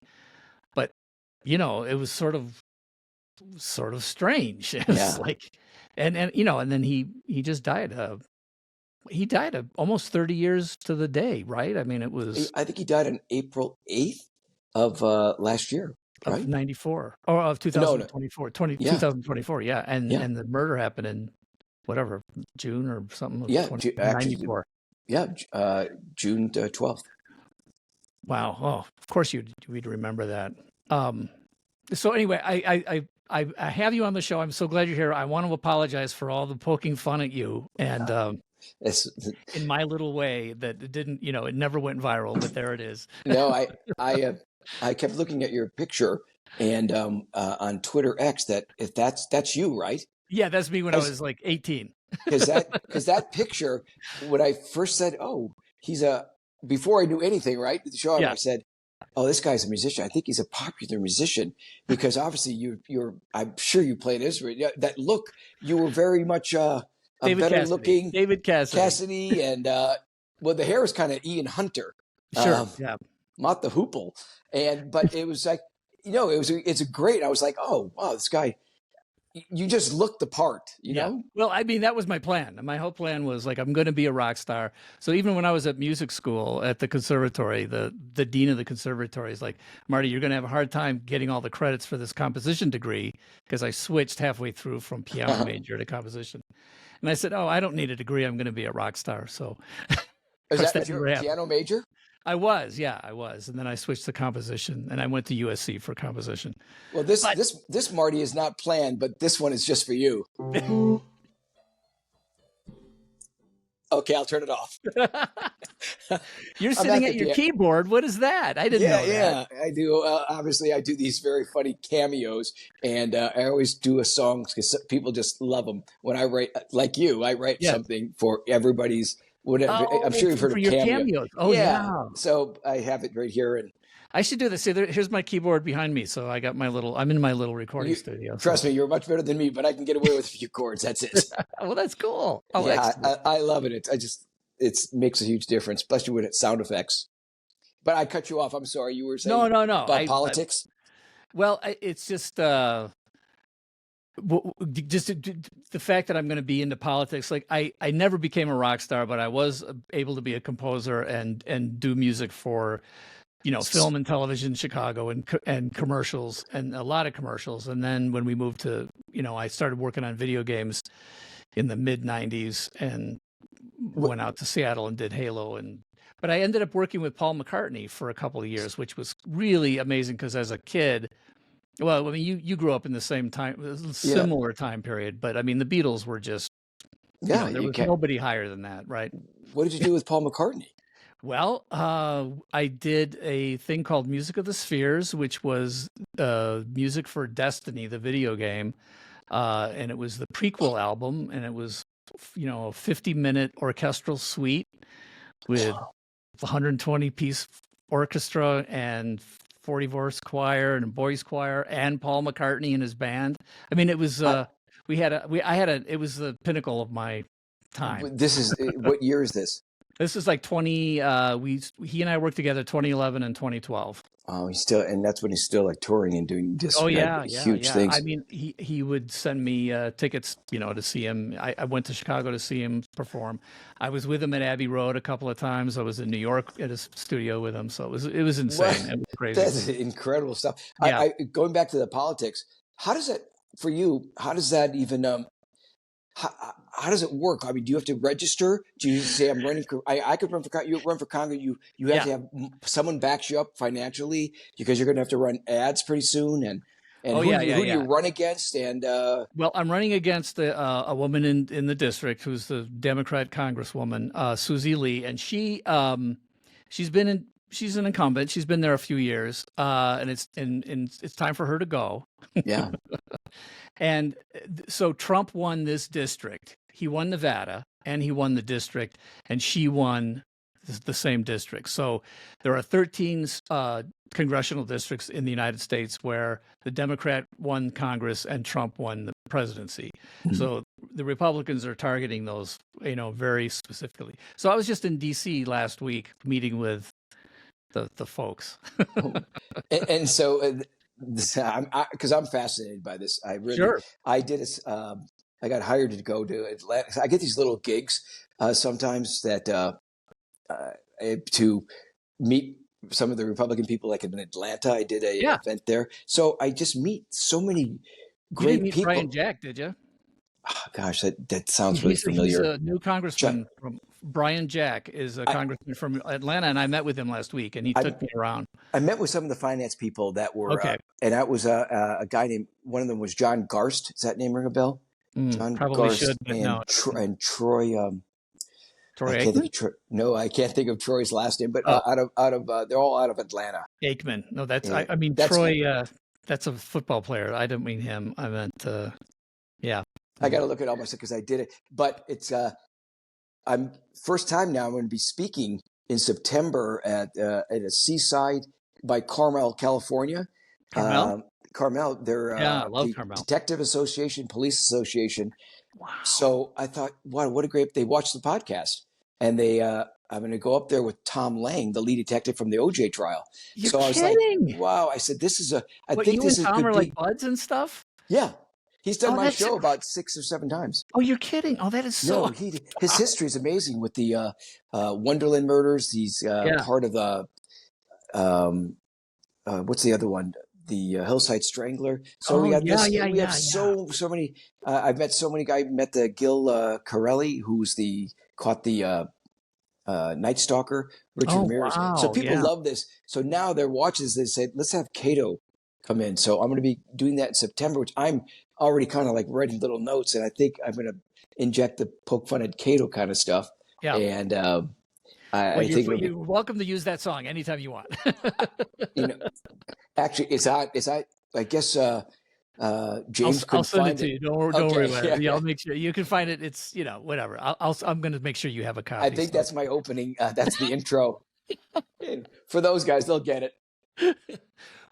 but it was sort of strange. It was like, and then he just died. He died of almost 30 years to the day, right? I mean, I think he died on April 8th of last year, right? Of 94 or of 2024, 2024. Yeah. And the murder happened in whatever, June or something. Yeah. 94. June 12th. Wow. Oh, of course we'd remember that. So anyway, I have you on the show. I'm so glad you're here. I want to apologize for all the poking fun at you and, in my little way that it didn't, it never went viral, but there it is. No, I kept looking at your picture and on Twitter X that if that's you, right? Yeah, that's me when I was like 18. Because that picture, when I first said, "Oh, he's a," before I knew anything, right? The show, Yeah. I said, "Oh, this guy's a musician. I think he's a popular musician because obviously you're. I'm sure you played Israel. Yeah, that look, you were very much a David better Cassidy. looking David Cassidy, and well, the hair was kind of Ian Hunter, Sure. Yeah. not the Hoople, but it was like, it's a great. I was like, oh wow, this guy. You just look the part, you know? Well, I mean, that was my plan. My whole plan was like, I'm going to be a rock star. So even when I was at music school at the conservatory, the dean of the conservatory is like, Marty, you're going to have a hard time getting all the credits for this composition degree because I switched halfway through from piano major to composition. And I said, oh, I don't need a degree. I'm going to be a rock star. So is that your piano major? I was. And then I switched to composition and I went to USC for composition. Well, this Marty is not planned, but this one is just for you. Okay, I'll turn it off. You're sitting at your keyboard. What is that? I didn't know that. Yeah, I do. Obviously, I do these very funny cameos, and I always do a song because people just love them. When I write, like you, I write something for everybody's whatever. Oh, I'm sure you've heard of cameos. Oh, yeah. So I have it right here, and I should do this. See, here's my keyboard behind me. So I got I'm in my little recording studio. Trust me, you're much better than me, but I can get away with a few chords. That's it. Well, that's cool. Oh, yeah, I love it. It makes a huge difference, especially with sound effects. But I cut you off. I'm sorry. You were saying no. About politics? It's just the fact that I'm going to be into politics. Like I never became a rock star, but I was able to be a composer and do music for, film and television in Chicago and commercials and a lot of commercials. And then when we moved to, I started working on video games in the mid 90s and went out to Seattle and did Halo. But I ended up working with Paul McCartney for a couple of years, which was really amazing because as a kid, well, I mean, you grew up in the same time, similar time period, but I mean, the Beatles were just, there was nobody higher than that, right? What did you do with Paul McCartney? Well, I did a thing called Music of the Spheres, which was music for Destiny, the video game. And it was the prequel album, and it was, a 50-minute orchestral suite with 120-piece orchestra and 40-voice choir and a boys choir and Paul McCartney and his band. I mean, it was it was the pinnacle of my time. What year is this? This is like he and I worked together 2011 and 2012. Oh, and that's when he's still like touring and doing just huge things. I mean, he would send me tickets, to see him. I went to Chicago to see him perform. I was with him at Abbey Road a couple of times. I was in New York at his studio with him. So it was insane. Well, it was crazy. That's incredible stuff. Yeah. Going back to the politics, how does that for you? How does that even? How does it work? I mean, do you have to register? Do you say I'm running? I could run for. You run for Congress. You have to have someone backs you up financially because you're going to have to run ads pretty soon. And who do you run against? And well, I'm running against a woman in the district who's the Democrat Congresswoman, Susie Lee, and she's an incumbent. She's been there a few years, and it's time for her to go. Yeah. And so Trump won this district. He won Nevada and he won the district, and she won the same district. So there are 13 congressional districts in the United States where the Democrat won Congress and Trump won the presidency. Mm-hmm. So the Republicans are targeting those, very specifically. So I was just in D.C. last week meeting with the folks. and so because I'm fascinated by this. I did I got hired to go to Atlanta. I get these little gigs sometimes that to meet some of the Republican people, like in Atlanta. I did a event there, so I just meet so many great people. Brian Jack, did you? Oh, gosh, that sounds really familiar. He's a new congressman. Brian Jack is a congressman from Atlanta, and I met with him last week, and he took me around. I met with some of the finance people that were, and that was a guy named, one of them was John Garst. Does that name ring a bell? John probably Garst should, but no. And Troy. Troy Aikman? I can't think of Troy's last name, but they're all out of Atlanta. Aikman. No, that's Yeah. I mean Troy. That's a football player. I didn't mean him. I meant, yeah. I got to look at all my stuff because I did it. But it's I'm first time now. I'm going to be speaking in September at a seaside by Carmel, California. Carmel? Carmel, they're Yeah, I love the Carmel. Detective Association, Police Association. Wow. So I thought, wow, what a great! They watched the podcast, and I'm going to go up there with Tom Lang, the lead detective from the OJ trial. You're So I was kidding. like, wow! I said, this is I What, think you this and is Tom could are be. like buds and stuff? Yeah, he's done Oh, my that's show about 6 or 7 times. Oh, you're kidding. Oh, that is so. No, his history is amazing with the Wonderland murders. He's Yeah. part of the what's the other one? The Hillside Strangler. So Oh, we got this. yeah, We yeah, have so many. I've met so many guys. Met the Gil Corelli, who's caught the Night Stalker, Richard Oh, Ramirez. wow. So people Yeah. love this. So now they're watching this. They said, let's have Kato come in. So I'm going to be doing that in September, which I'm already kind of like writing little notes, and I think I'm going to inject the poke fun at Kato kind of stuff. Yeah. And Well, I think you're welcome to use that song anytime you want. actually, it's on. I guess James I'll could send find it to you. Don't Okay, worry about it. yeah. I'll make sure you can find it. It's whatever. I'm going to make sure you have a copy. I think that's my opening. That's the intro. And for those guys, they'll get it.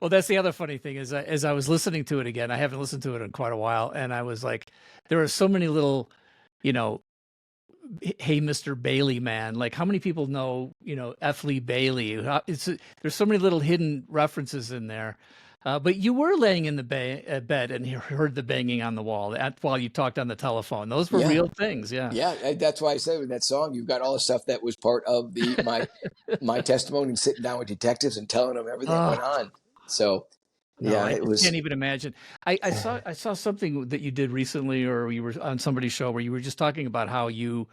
Well, that's the other funny thing is as I was listening to it again, I haven't listened to it in quite a while, and I was like, there are so many little, hey, Mr. Bailey, man. Like, how many people know, F. Lee Bailey? There's so many little hidden references in there. But you were laying in the bed and you heard the banging on the wall while you talked on the telephone. Those were real things. Yeah. Yeah. That's why I said in that song, you've got all the stuff that was part of my testimony and sitting down with detectives and telling them everything that went on. So No, yeah, I it was. can't even imagine. I saw something that you did recently, or you were on somebody's show where you were just talking about how you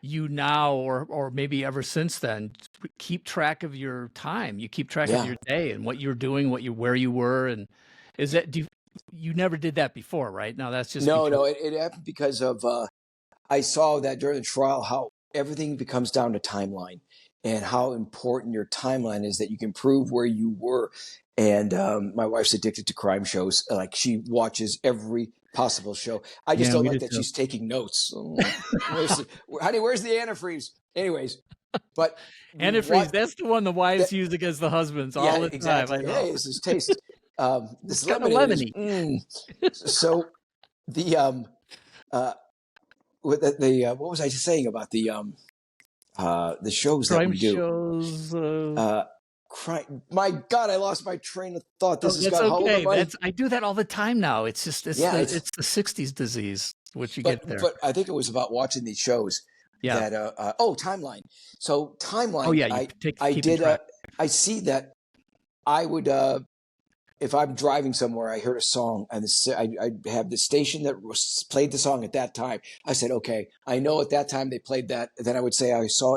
now, or maybe ever since then, keep track of your time. You keep track of your day and what you're doing, where you were, and is that you never did that before, right? No, that's just No. It happened because of I saw that during the trial how everything becomes down to timeline and how important your timeline is, that you can prove where you were. And my wife's addicted to crime shows. Like, she watches every possible show. I just don't like that she's taking notes. Honey, where's the antifreeze? Anyways, but antifreeze, that's the one the wives use against the husbands all the exactly. time. I know. Hey, this is taste. This kind of lemony. So the what was I saying about the shows crime that we do? Shows. My God, I lost my train of thought. This has got okay. hold of I do that all the time now. It's just it's the 60s disease, which you get there. But I think it was about watching these shows. Yeah. That timeline. So timeline. Oh yeah. I see that I would if I'm driving somewhere, I heard a song and I have the station that played the song at that time. I said, okay, I know at that time they played that. Then I would say I saw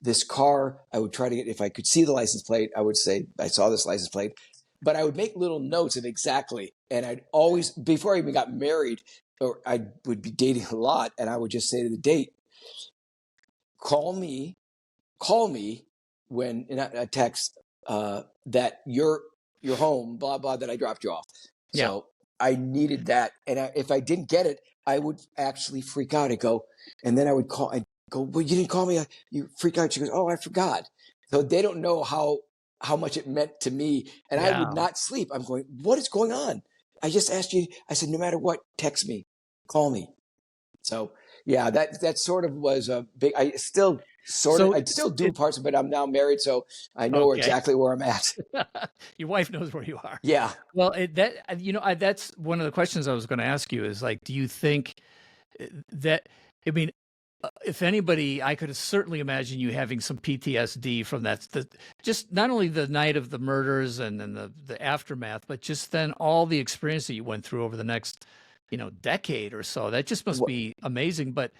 this car. I would try to get, if I could see the license plate, I would say I saw this license plate. But I would make little notes of exactly. And I'd always, before I even got married, or I would be dating a lot, and I would just say to the date, call me when in a text that you're home, blah, blah, that I dropped you off. So I needed that. And if I didn't get it, I would actually freak out. And then I would call, well, you didn't call me. You freak out. She goes, oh, I forgot. So they don't know how much it meant to me. And I would not sleep. I'm going, what is going on? I just asked you. I said, no matter what, text me, call me. So yeah, that sort of was a big, I still do parts of it. I'm now married, so I know exactly where I'm at. Your wife knows where you are. Yeah. Well, that's one of the questions I was going to ask you is, like, do you think that, I mean, if anybody, I could certainly imagine you having some PTSD from that, just not only the night of the murders and then the aftermath, but just then all the experience that you went through over the next, decade or so. That just must be amazing. But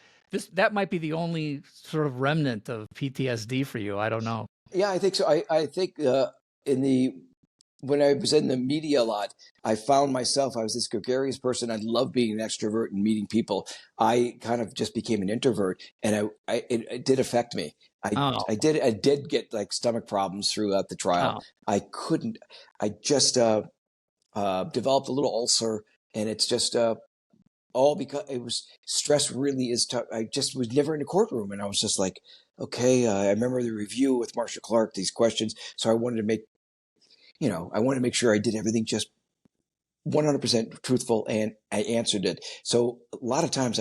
that might be the only sort of remnant of PTSD for you. I don't know. Yeah, I think so. I think when I was in the media a lot, I found myself, I was this gregarious person. I love being an extrovert and meeting people. I kind of just became an introvert, and it did affect me. I did get like stomach problems throughout the trial. I just developed a little ulcer, and it's just all because it was stress. Really is tough. I just was never in the courtroom, and I was just like, okay. I remember the review with Marcia Clark, these questions, so I wanted to make sure I did everything just 100% truthful, and I answered it. So a lot of times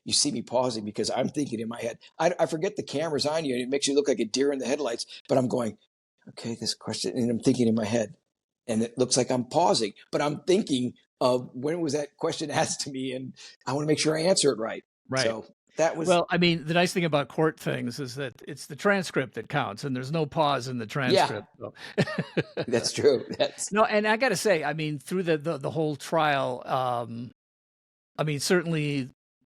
you see me pausing because I'm thinking in my head. I forget the camera's on you, and it makes you look like a deer in the headlights. But I'm going, okay, this question, and I'm thinking in my head, and it looks like I'm pausing, but I'm thinking of when was that question asked to me, and I want to make sure I answer it right. Right. So that was Well, I mean, the nice thing about court things is that it's the transcript that counts, and there's no pause in the transcript. So. That's true. No, and I got to say, I mean, through the whole trial, I mean, certainly,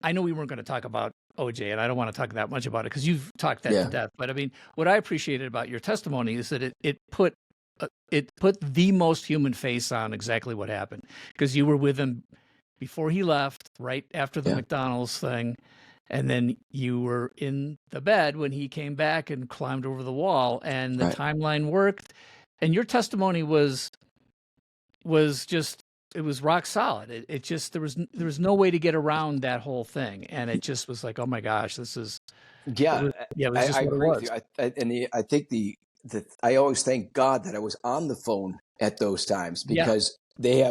I know we weren't going to talk about OJ, and I don't want to talk that much about it because you've talked that to death. But I mean, what I appreciated about your testimony is that it put the most human face on exactly what happened, because you were with him before he left, right after the McDonald's thing. And then you were in the bed when he came back and climbed over the wall, and the timeline worked. And your testimony was just, it was rock solid. It just, there was no way to get around that whole thing. And it just was like, oh my gosh, this is, it was just I agree with you. I think I always thank God that I was on the phone at those times, because they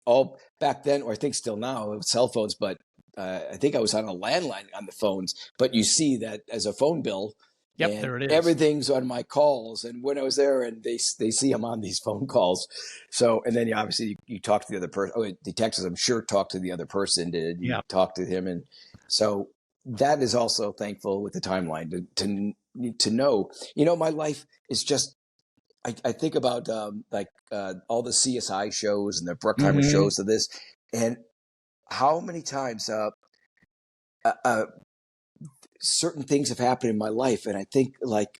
all back then, or I think still now, with cell phones, but I think I was on a landline on the phones, but you see that as a phone bill. Yep, there it is. Everything's on my calls, and when I was there, and they see I'm on these phone calls. So, and then obviously you talk to the other person. Oh, detectives, I'm sure, talk to the other person. Did you talk to him? And so that is also thankful with the timeline to know. My life is just. I think about all the CSI shows and the Bruckheimer shows of this, and how many times certain things have happened in my life. And I think back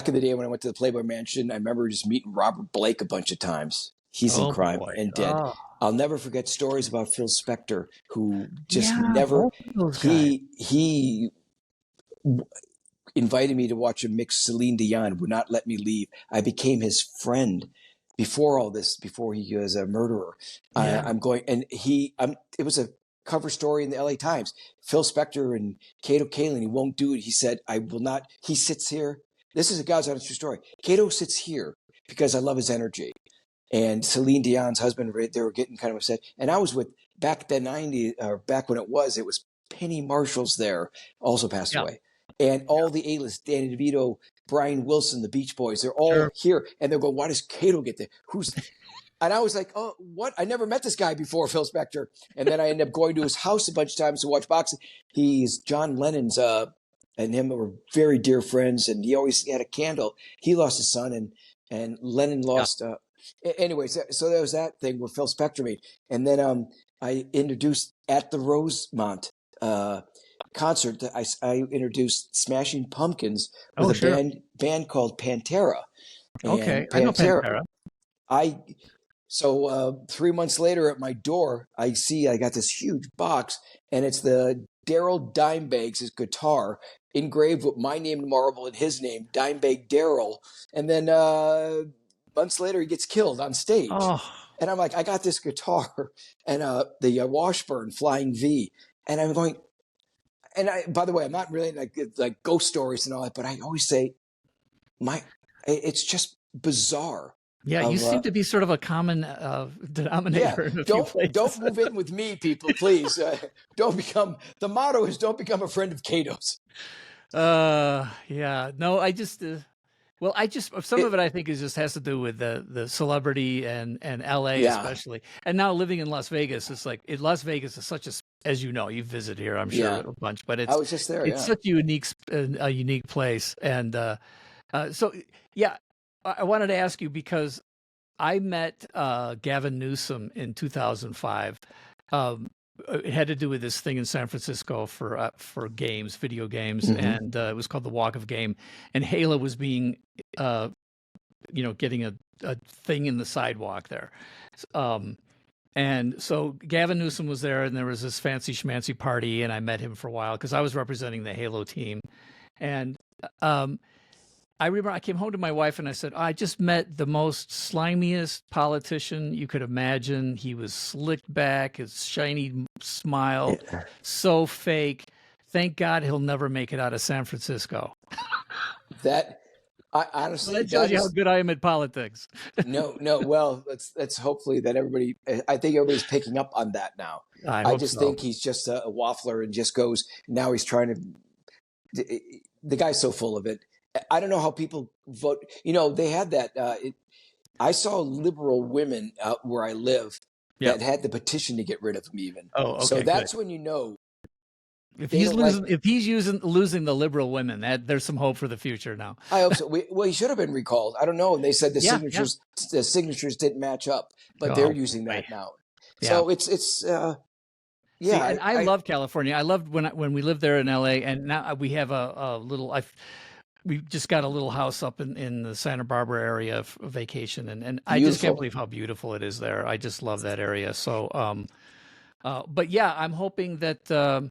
in the day when I went to the Playboy Mansion, I remember just meeting Robert Blake a bunch of times. He's in crime and dead. Oh. I'll never forget stories about Phil Spector, who just never, he invited me to watch him mix Celine Dion, would not let me leave. I became his friend before all this, before he was a murderer. It was a cover story in the LA Times. Phil Spector and Kato Kaelin, he won't do it. He said, I will not. He sits here. This is a God's honest true story. Kato sits here because I love his energy. And Celine Dion's husband, they were getting kind of upset. And I was with, back then, back when it was Penny Marshall's there, also passed away. And all the A-list, Danny DeVito, Brian Wilson, the Beach Boys, they're all here. And they're going, why does Kato get there? And I was like, oh, what? I never met this guy before, Phil Spector. And then I ended up going to his house a bunch of times to watch boxing. He's John Lennon's, and him were very dear friends. And he always had a candle. He lost his son, and Lennon lost. Anyways, so there was that thing with Phil Spector made. And then I introduced at the Rosemont concert, I introduced Smashing Pumpkins with a band called Pantera. And I know Pantera. So 3 months later at my door, I got this huge box, and it's the Daryl Dimebags' guitar engraved with my name in marble and his name, Dimebag Daryl. And then months later, he gets killed on stage. Oh. And I'm like, I got this guitar and the Washburn Flying V. And I'm going, and by the way, I'm not really like ghost stories and all that, but I always say it's just bizarre. Yeah, you seem to be sort of a common denominator in a few places. Don't move in with me, people, please. The motto is don't become a friend of Kato's. No, some of it I think has to do with the celebrity and LA especially. And now living in Las Vegas, it's like Las Vegas is such as you know, you've visited here, I'm sure a bunch, but I was just there. It's such a unique place. And I wanted to ask you, because I met Gavin Newsom in 2005. It had to do with this thing in San Francisco for video games, and it was called the Walk of Game. And Halo was being, getting a thing in the sidewalk there. And so Gavin Newsom was there, and there was this fancy schmancy party, and I met him for a while because I was representing the Halo team. And I remember I came home to my wife and I said, I just met the most slimiest politician you could imagine. He was slicked back, his shiny smile, so fake. Thank God he'll never make it out of San Francisco. That I So honestly, that shows that you how is good I am at politics. no. Well, let's hopefully that everybody. I think everybody's picking up on that now. I I hope just so. think he's just a waffler and just goes. Now he's trying to. The guy's so full of it. I don't know how people vote. You know, they had that. I saw liberal women out where I live Yep. that had the petition to get rid of him. Even Oh, so, okay, that's good. when you know If they he's don't like. losing, if he's losing the liberal women, there's some hope for the future now. I hope so. Well, he should have been recalled. I don't know. And they said Yeah, yeah. the signatures didn't match up, but they're Oh using boy. that now. Yeah. So it's See, yeah. and I love California. I loved when we lived there in LA, and now we have a little. We just got a little house up in the Santa Barbara area for vacation, and I just can't Beautiful. believe how beautiful it is there. I just love that area. So, but yeah, I'm hoping that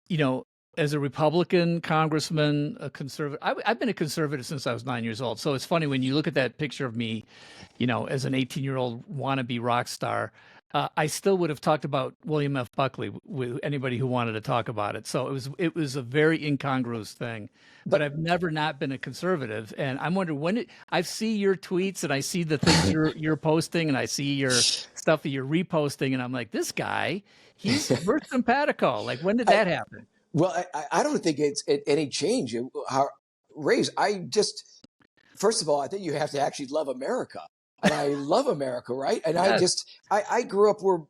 you know, as a Republican congressman, a conservative, I've been a conservative since I was 9 years old. So it's funny when you look at that picture of me, you know, as an 18-year-old wannabe rock star. I still would have talked about William F. Buckley with anybody who wanted to talk about it. So it was a very incongruous thing. But But I've never not been a conservative, and I'm wondering I see your tweets and I see the things you're posting, and I see your stuff that you're reposting, and I'm like, this guy, he's we're simpatico. Like, when did I, that happen? well, I don't think it's any change. How Rays? I just first of all, I think you have to actually love America, and I love America, right? And I Yes. just I grew up where.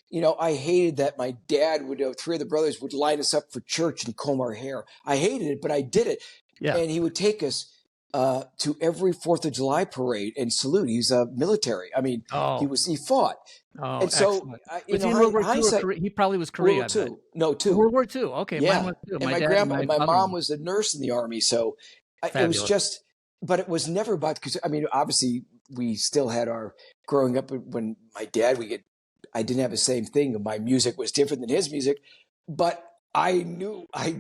You know, I hated that my dad would, three of the brothers would line us up for church and comb our hair. I hated it, but I did it. Yeah. And he would take us to every 4th of July parade and salute. He's military. I mean, Oh, he fought. oh, And so, excellent. you Was he know, in World War II or hindsight, Korea? He probably was World Korea, War I bet. II. No, Oh, two. World War II. Okay, mine Yeah. was too. And My my dad and grandma, my my mother. mom was a nurse in the Army. So it was Fabulous. just, but it was never about, because I mean, obviously we still had our growing up when my dad, I didn't have the same thing. My music was different than his music, but I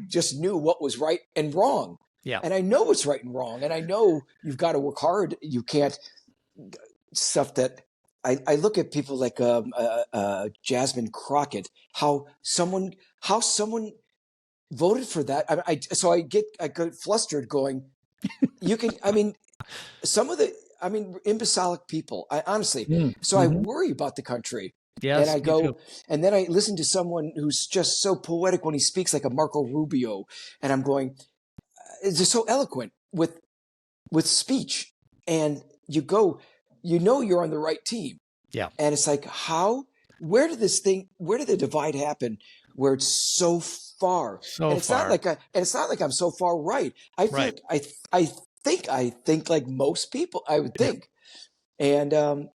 just knew what was right and wrong. Yeah. And I know what's right and wrong. And I know you've got to work hard. You can't stuff that I look at people like Jasmine Crockett, how someone voted for that. So I get flustered going, I mean, some of the, imbecilic people, honestly. So I Mm-hmm. worry about the country. Yes, And I me go, too. and then I listen to someone who's just so poetic when he speaks, like a Marco Rubio. And I'm going, it's just so eloquent with speech. And you go, you know, you're on the right team. Yeah. And it's like, where did the divide happen where it's so far? So And it's far. not like I'm so far right. I Right. think I think like most people, I would Yeah. think. And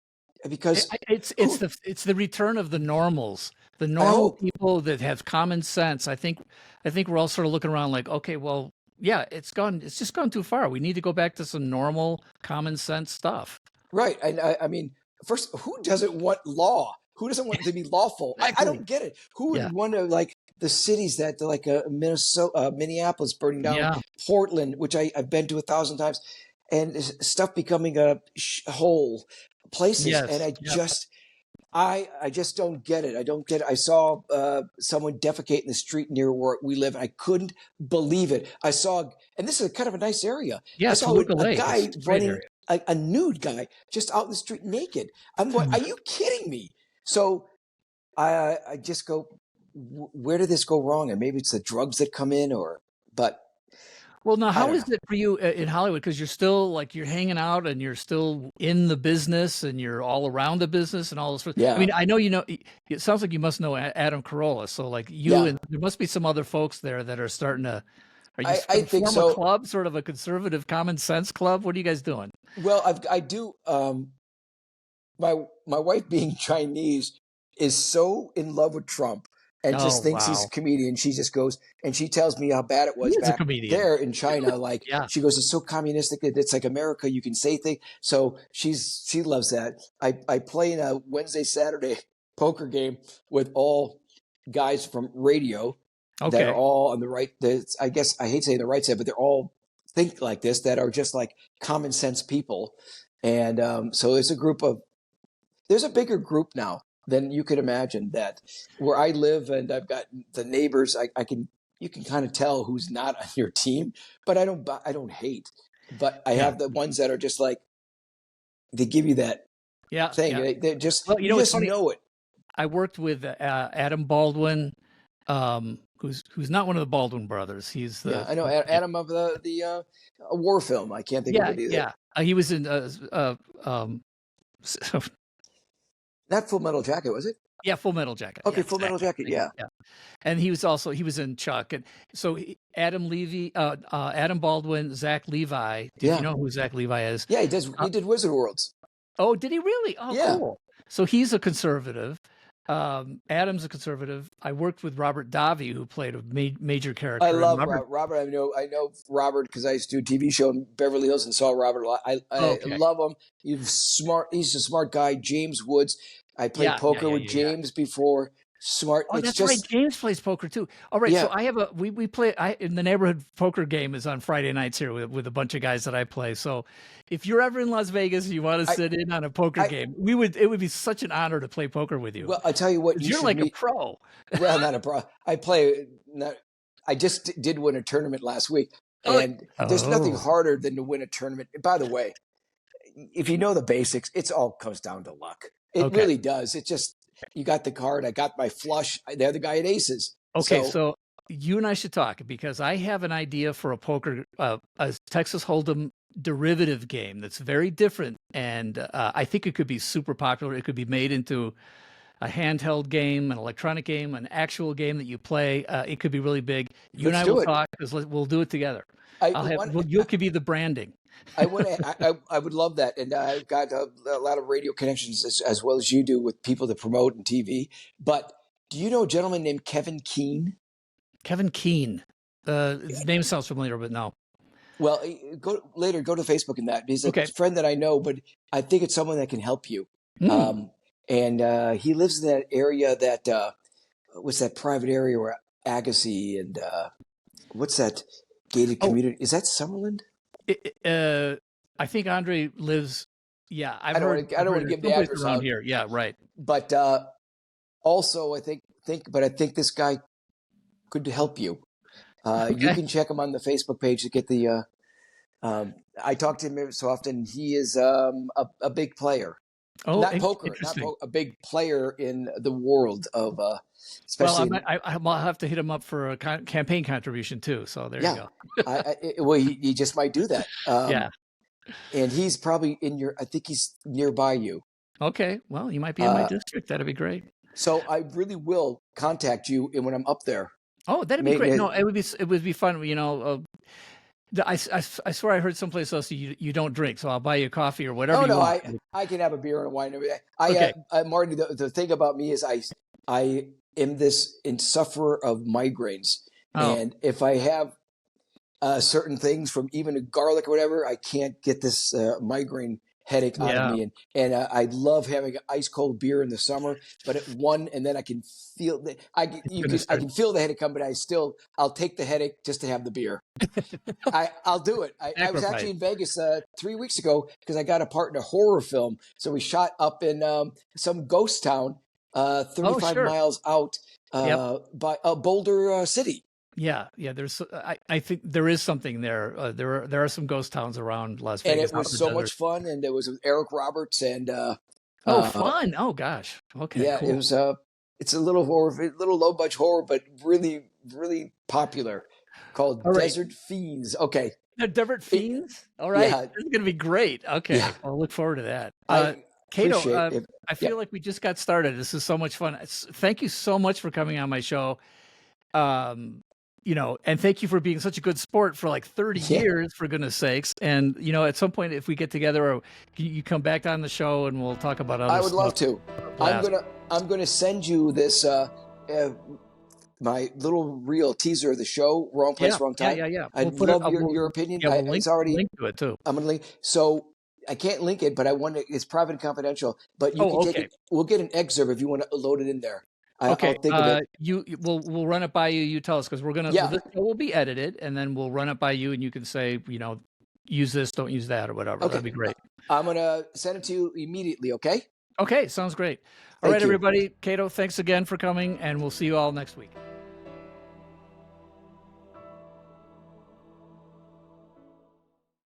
because It's the return of the normals, the I normal hope, people that have common sense. I think we're all sort of looking around like, okay, well, yeah, it's just gone too far. We need to go back to some normal common sense stuff. right. And I mean, first, who doesn't want law? Who doesn't want it to be lawful? I Exactly. don't get it. Who Yeah. would want to, like, the cities that like Minneapolis burning down, Yeah. Portland, which I've been to 1,000 times, and stuff becoming a whole places. And Yes. Yeah. I just don't get it. I don't get it. I saw someone defecate in the street near where we live, and I couldn't believe it. And this is kind of a nice area. Yeah, I it's saw Toluca a Lake. guy It's a great running, area. a nude guy, just out in the street naked. I'm going, are you kidding me? So I just go, where did this go wrong? And maybe it's the drugs that come in, but Well, now, I how don't is know. it for you in Hollywood? Because you're still like you're hanging out and you're still in the business and you're all around the business and all this. I Yeah, mean, I know you know. It sounds like you must know Adam Carolla. So, like you yeah, and there must be some other folks there that are starting to. Are you I going to think form a so. club, sort of a conservative common sense club? What are you guys doing? Well, I do. My wife, being Chinese, is so in love with Trump and Oh, just thinks he's a wow. comedian. She just goes and she tells me how bad it He was is a back comedian. there in China. Like, Yeah. she goes, it's so communistic. It's like America. You can say things. So she loves that. I play in a Wednesday, Saturday poker game with all guys from radio that are Okay. all on the right. I guess I hate saying the right side, but they're all think like this, that are just like common sense people. And so it's a group of, there's a bigger group now than you could imagine, that where I live, and I've got the neighbors, you can kind of tell who's not on your team, but I don't hate, but I have the ones that are just like, they give you that thing. Yeah. They just, Well, you just know it. I worked with Adam Baldwin, who's not one of the Baldwin brothers. He's the I know Adam of the war film. I can't think of it either. Yeah. He was in Not Full Metal Jacket, was it? yeah, Full Metal Jacket. Okay, Yeah, Full Metal Jacket. Yeah. And he was in Chuck, and so Adam Baldwin, Zach Levi. Did you know who Zach Levi is? Yeah, he does. He did Wizard Worlds. Oh, did he really? Oh, Yeah. cool. So he's a conservative. Adam's a conservative. I worked with Robert Davi, who played a major character. I love Robert. I know Robert because I used to do a TV show in Beverly Hills and saw Robert a lot. I love him. He's smart. He's a smart guy. James Woods. I played poker with James before. Smart. Oh, that's right. James plays poker too. All right. So I have we play in the neighborhood poker game is on Friday nights here with a bunch of guys that I play. So if you're ever in Las Vegas and you want to sit in on a poker game, it would be such an honor to play poker with you. Well, I tell you what, you're like a pro. Well, not a pro. I just did win a tournament last week, and there's nothing harder than to win a tournament. By the way, if you know the basics, it all comes down to luck. It really does. It just, you got the card. I got my flush. The other guy at aces. Okay, so you and I should talk, because I have an idea for a Texas Hold'em derivative game that's very different, and I think it could be super popular. It could be made into a handheld game, an electronic game, an actual game that you play. It could be really big. You and I will talk, because we'll do it together. You could be the branding. I would love that, and I've got a lot of radio connections as well as you do with people that promote and TV. But do you know a gentleman named Kevin Keene? Kevin Keene. His name sounds familiar, but no. Well, go to Facebook and that. He's a friend that I know, but I think it's someone that can help you. And he lives in that area that what's that private area where Agassiz and what's that gated community? Is that Summerlin? I think Andre lives. Yeah, I don't want to give the address around out here. Yeah, right. But also, I think this guy could help you. You can check him on the Facebook page to get the. I talk to him so often. He is a big player. Oh, not poker, a big player in the world of especially. Well, I'll have to hit him up for a campaign contribution too. So there you go. Well, he just might do that. And he's probably I think he's nearby you. Okay. Well, you might be in my district. That'd be great. So I really will contact you when I'm up there. Oh, that'd be great. No, it would be fun. You know, I swear I heard someplace else you don't drink, so I'll buy you a coffee or whatever. No, want. I can have a beer and a wine. Marty, the thing about me is I am this sufferer of migraines, and if I have certain things from even garlic or whatever, I can't get this migraine headache out of me. And I love having ice cold beer in the summer, but at one, and then I can feel I can feel the headache come, but I'll take the headache just to have the beer. I'll do it. I was actually in Vegas 3 weeks ago because I got a part in a horror film. So we shot up in some ghost town, 35 miles out by Boulder City. Yeah. There's. I think there is something there. There are some ghost towns around Las Vegas, and it was so much fun. And it was with Eric Roberts and. Fun! Oh gosh. Okay. Yeah, cool. It was. It's a little low budget horror, but really, really popular. Called Desert Fiends. Okay. The Desert Fiends. All right. Yeah. This is gonna be great. Okay. Yeah. I'll look forward to that. Kato, I feel like we just got started. This is so much fun. Thank you so much for coming on my show. And thank you for being such a good sport for like 30 years, for goodness sakes. And, at some point, if we get together, or you come back on the show and we'll talk about other stuff. I would love to. I'm going to send you this, my little reel teaser of the show, Wrong Place, Wrong Time. Yeah. I'd love your opinion. Yeah, it's already link to it too. I'm going to link. So I can't link it, but it's private and confidential, but you can take it. We'll get an excerpt if you want to load it in there. Okay. I'll think of it. We'll run it by you. You tell us, because we're gonna. Yeah. This show will be edited, and then we'll run it by you, and you can say, use this, don't use that, or whatever. Okay. That'd be great. I'm gonna send it to you immediately. Okay. Okay, sounds great. All Thank right, you. everybody. Kato, thanks again for coming, and we'll see you all next week.